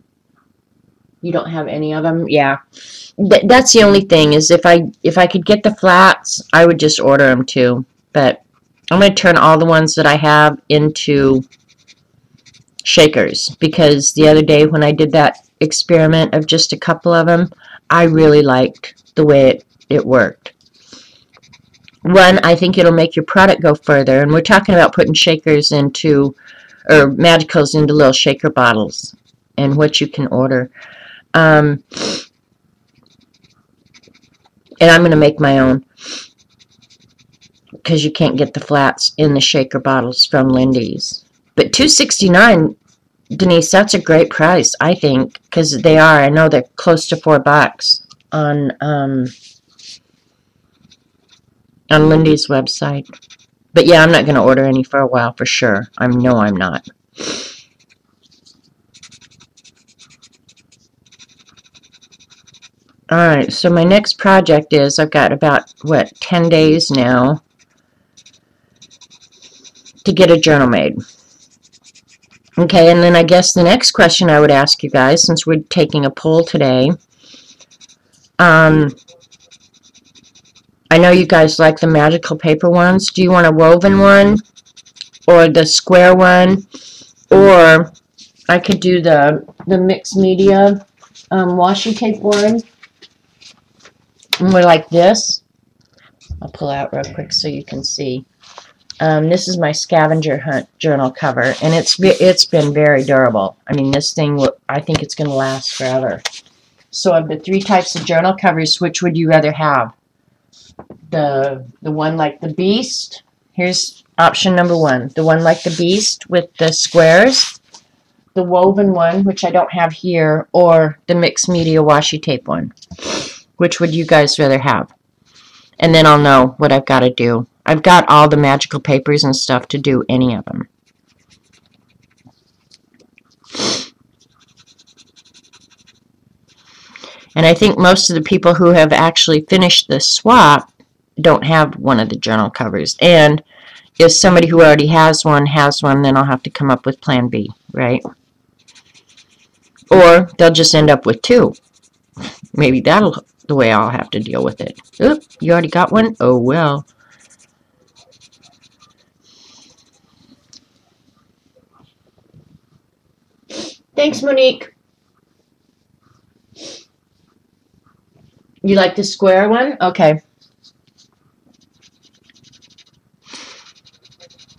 You don't have any of them? Yeah. That's the only thing is if I could get the flats, I would just order them too. But I'm going to turn all the ones that I have into shakers, because the other day when I did that experiment of just a couple of them, I really liked the way it worked. One, I think it'll make your product go further, and we're talking about putting shakers into, or magicals into little shaker bottles, and what you can order. And I'm going to make my own, because you can't get the flats in the shaker bottles from Lindy's. But $2.69, Denise, that's a great price, I think, because they are. I know they're close to $4 on Lindy's website. But yeah, I'm not going to order any for a while for sure. No, I'm not. Alright, so my next project is, I've got about, 10 days now to get a journal made. Okay, and then I guess the next question I would ask you guys, since we're taking a poll today, I know you guys like the magical paper ones. Do you want a woven one, or the square one, or I could do the mixed media washi tape one, more like this. I'll pull out real quick so you can see. This is my scavenger hunt journal cover, and it's been very durable. I mean, this thing, I think it's going to last forever. So of the 3 types of journal covers, which would you rather have? The one like the beast. Here's option number 1. The one like the beast with the squares. The woven one, which I don't have here, or the mixed media washi tape one. Which would you guys rather have? And then I'll know what I've got to do. I've got all the magical papers and stuff to do any of them. And I think most of the people who have actually finished the swap don't have one of the journal covers. And if somebody who already has one, then I'll have to come up with plan B, right? Or they'll just end up with 2. Maybe that'll the way I'll have to deal with it. Oop, you already got one? Oh, well. Thanks, Monique. You like the square one? Okay.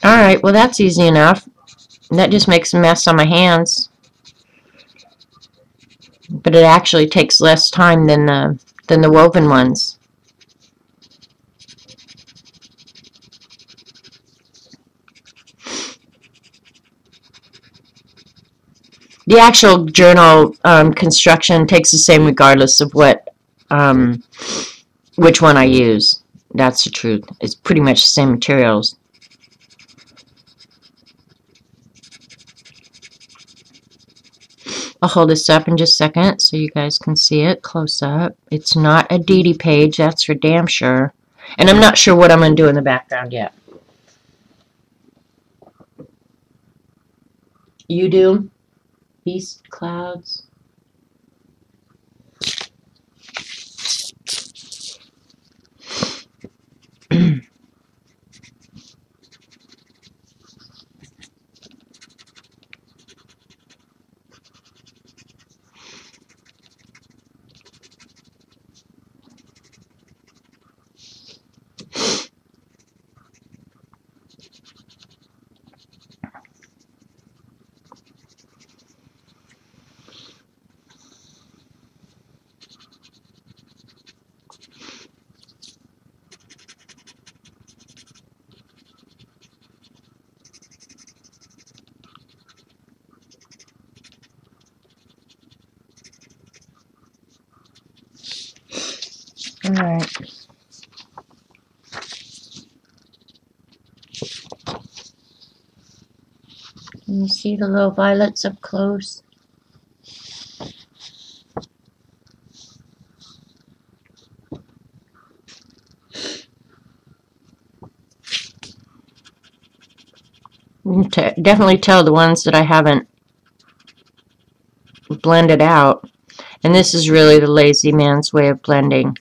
Alright, well that's easy enough. That just makes a mess on my hands. But it actually takes less time than the woven ones. The actual journal construction takes the same regardless of which one I use. That's the truth. It's pretty much the same materials. I'll hold this up in just a second so you guys can see it close up. It's not a Dee Dee page, that's for damn sure. And I'm not sure what I'm going to do in the background yet. You do? Beast clouds. Alright. Can you see the little violets up close? You can definitely tell the ones that I haven't blended out. And this is really the lazy man's way of blending.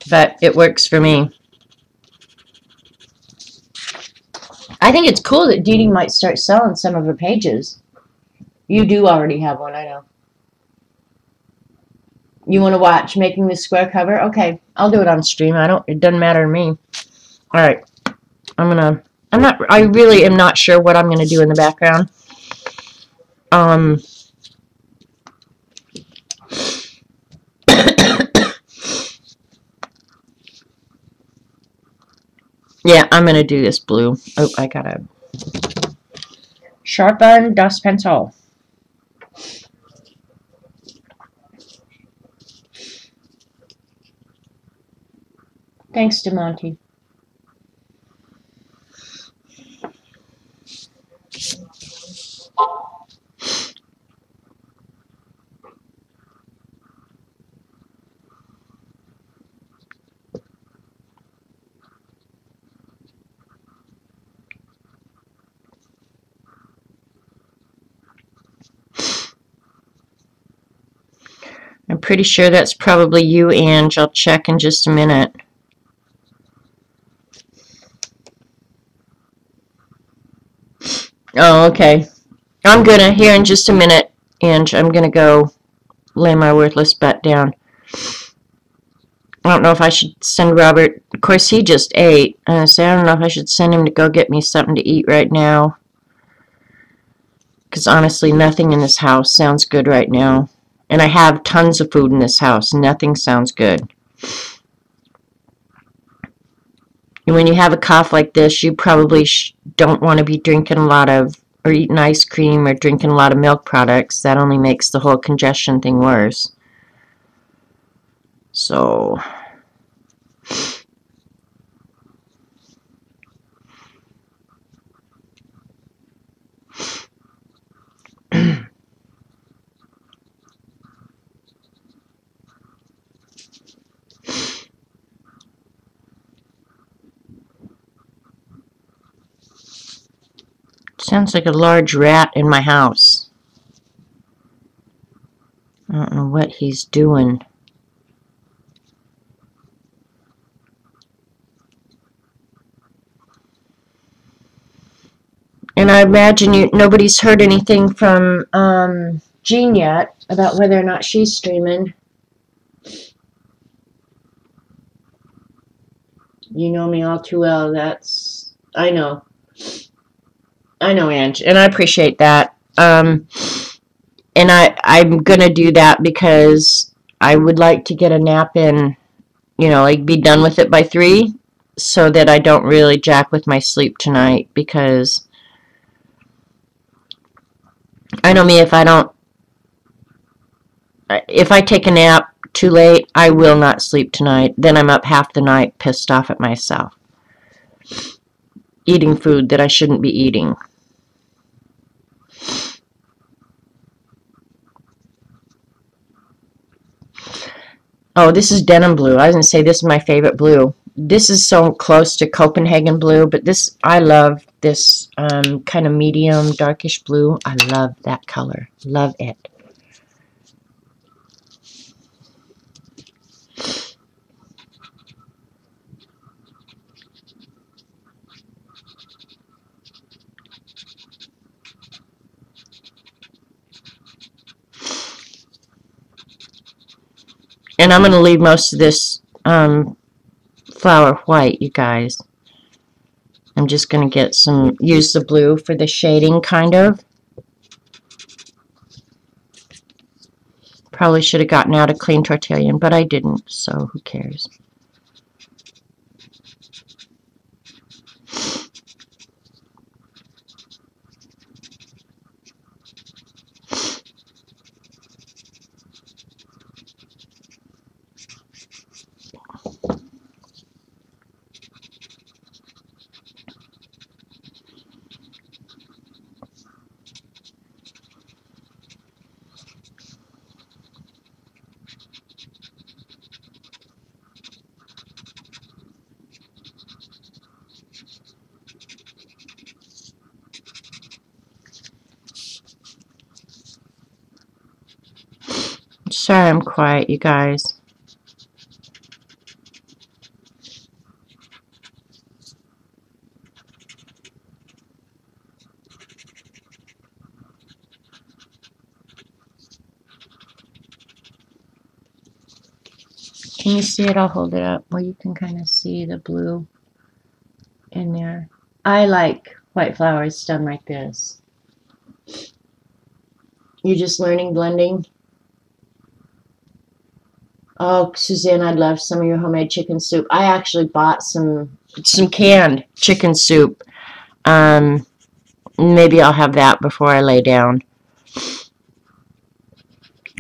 But it works for me. I think it's cool that Dee Dee might start selling some of her pages. You do already have one, I know. You want to watch making the square cover? Okay, I'll do it on stream. It doesn't matter to me. All right, I really am not sure what I'm gonna do in the background. Um, yeah, I'm gonna do this blue. Oh, I gotta sharpen dust pencil. Thanks, DeMonte. I'm pretty sure that's probably you, Ange. I'll check in just a minute. Oh, okay. I'm gonna, here in just a minute, Ange, I'm gonna go lay my worthless butt down. I don't know if I should send Robert. Of course, he just ate. I don't know if I should send him to go get me something to eat right now. Because honestly, nothing in this house sounds good right now. And I have tons of food in this house. Nothing sounds good. And when you have a cough like this, you probably don't want to be drinking a lot of, or eating ice cream or drinking a lot of milk products. That only makes the whole congestion thing worse. So, sounds like a large rat in my house. I don't know what he's doing. And I imagine nobody's heard anything from Jean yet about whether or not she's streaming. You know me all too well. I know, Ange, and I appreciate that. And I'm gonna do that because I would like to get a nap in. Like be done with it by 3, so that I don't really jack with my sleep tonight. Because I know me, if I take a nap too late, I will not sleep tonight. Then I'm up half the night pissed off at myself, eating food that I shouldn't be eating. Oh, this is denim blue. I was going to say this is my favorite blue. This is so close to Copenhagen blue, but I love this kind of medium darkish blue. I love that color. Love it. And I'm going to leave most of this flower white, you guys. I'm just going to use the blue for the shading, kind of. Probably should have gotten out a clean tortillon, but I didn't, so who cares. Sorry I'm quiet, you guys. Can you see it? I'll hold it up where you can kind of see the blue in there. I like white flowers done like this. You're just learning blending? Oh, Suzanne, I'd love some of your homemade chicken soup. I actually bought some canned chicken soup. Maybe I'll have that before I lay down.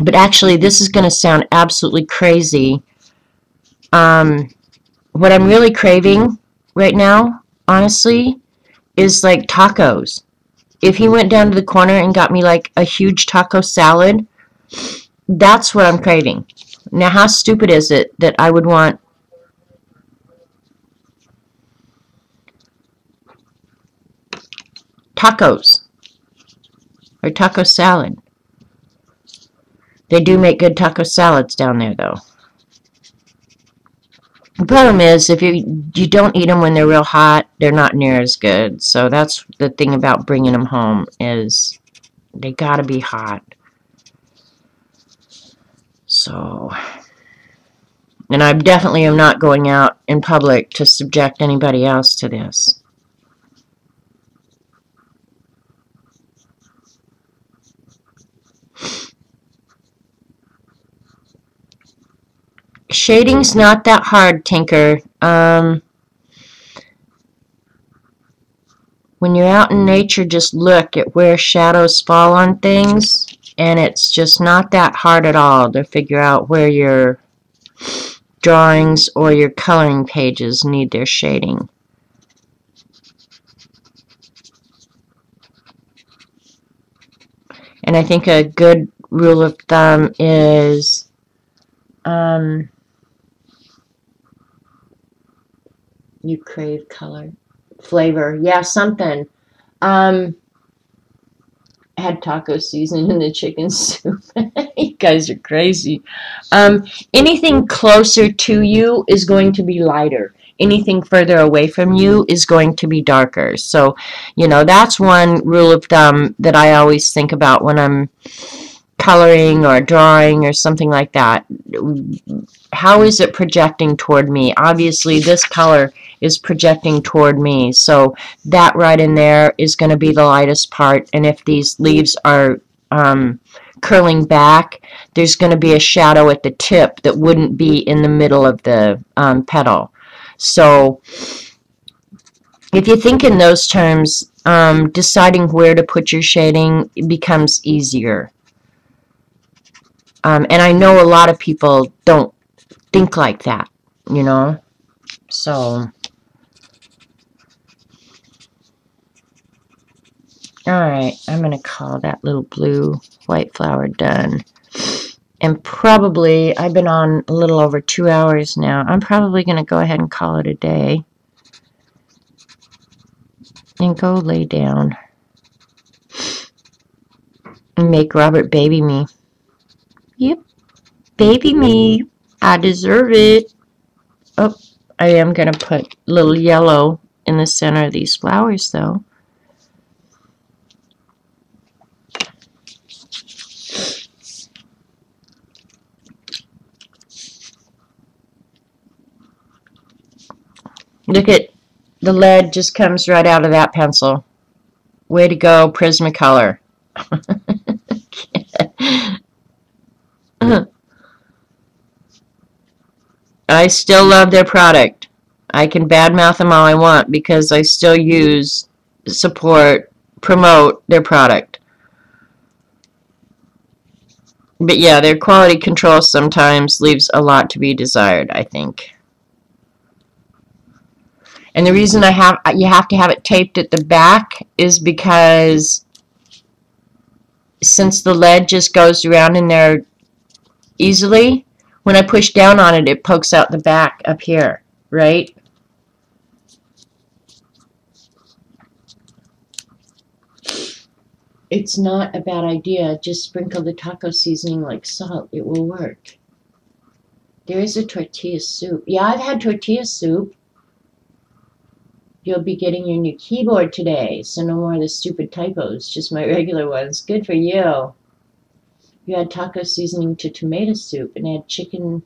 But actually, this is going to sound absolutely crazy. What I'm really craving right now, honestly, is like tacos. If he went down to the corner and got me like a huge taco salad, that's what I'm craving. Now, how stupid is it that I would want tacos or taco salad? They do make good taco salads down there, though. The problem is, if you don't eat them when they're real hot, they're not near as good. So that's the thing about bringing them home is they gotta be hot. So, and I definitely am not going out in public to subject anybody else to this. Shading's not that hard, Tinker. When you're out in nature, just look at where shadows fall on things, and it's just not that hard at all to figure out where your drawings or your coloring pages need their shading. And I think a good rule of thumb is you crave color, flavor, yeah, something. I had taco seasoning in the chicken soup. You guys are crazy. Anything closer to you is going to be lighter. Anything further away from you is going to be darker. So, that's one rule of thumb that I always think about when I'm coloring or drawing or something like that. How is it projecting toward me? Obviously, this color is projecting toward me, so that right in there is going to be the lightest part. And if these leaves are curling back, there's going to be a shadow at the tip that wouldn't be in the middle of the petal. So if you think in those terms, deciding where to put your shading becomes easier. And I know a lot of people don't think like that, So, alright, I'm going to call that little blue white flower done. And probably, I've been on a little over 2 hours now. I'm probably going to go ahead and call it a day. And go lay down. And make Robert baby me. Yep, baby me. I deserve it. Oh, I am going to put a little yellow in the center of these flowers, though. Look at the lead just comes right out of that pencil. Way to go, Prismacolor. I still love their product. I can badmouth them all I want because I still use, support, promote their product. But yeah, their quality control sometimes leaves a lot to be desired, I think. And the reason you have to have it taped at the back is because since the lead just goes around in there easily, when I push down on it, it pokes out the back up here, right? It's not a bad idea. Just sprinkle the taco seasoning like salt. It will work. There is a tortilla soup. Yeah, I've had tortilla soup. You'll be getting your new keyboard today, so no more of the stupid typos, just my regular ones. Good for you. You had taco seasoning to tomato soup and had chicken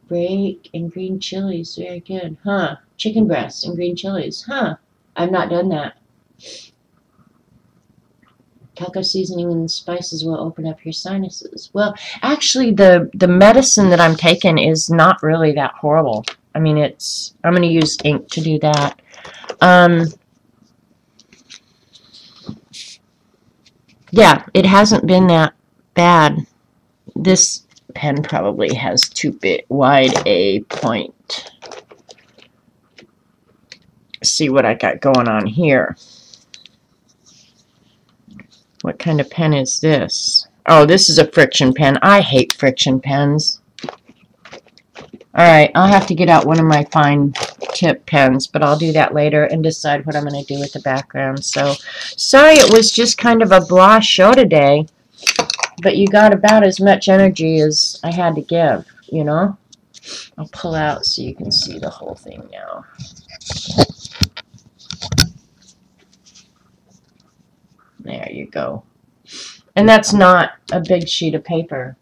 Break and green chilies. Very good. Huh. Chicken breast and green chilies. Huh. I've not done that. Taco seasoning and spices will open up your sinuses. Well, actually, the medicine that I'm taking is not really that horrible. I mean, I'm going to use ink to do that. Yeah, it hasn't been that bad. This pen probably has too wide a point. See what I got going on here. What kind of pen is this? Oh, this is a friction pen. I hate friction pens. Alright, I'll have to get out one of my fine tip pens, but I'll do that later and decide what I'm going to do with the background. So, sorry it was just kind of a blah show today, but you got about as much energy as I had to give, you know? I'll pull out so you can see the whole thing now. There you go. And that's not a big sheet of paper.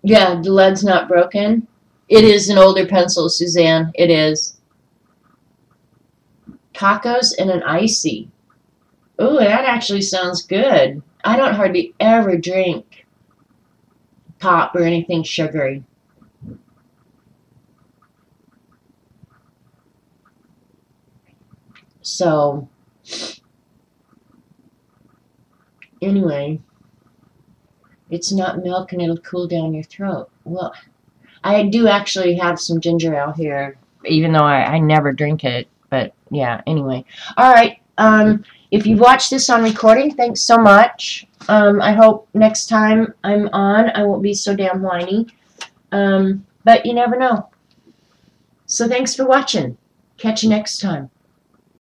Yeah, the lead's not broken. It is an older pencil, Suzanne. It is. Tacos and an icy. Ooh, that actually sounds good. I don't hardly ever drink pop or anything sugary. So, anyway, it's not milk and it'll cool down your throat. Well, I do actually have some ginger ale here, even though I never drink it. But yeah, anyway. All right. If you've watched this on recording, thanks so much. I hope next time I'm on, I won't be so damn whiny. But you never know. So thanks for watching. Catch you next time.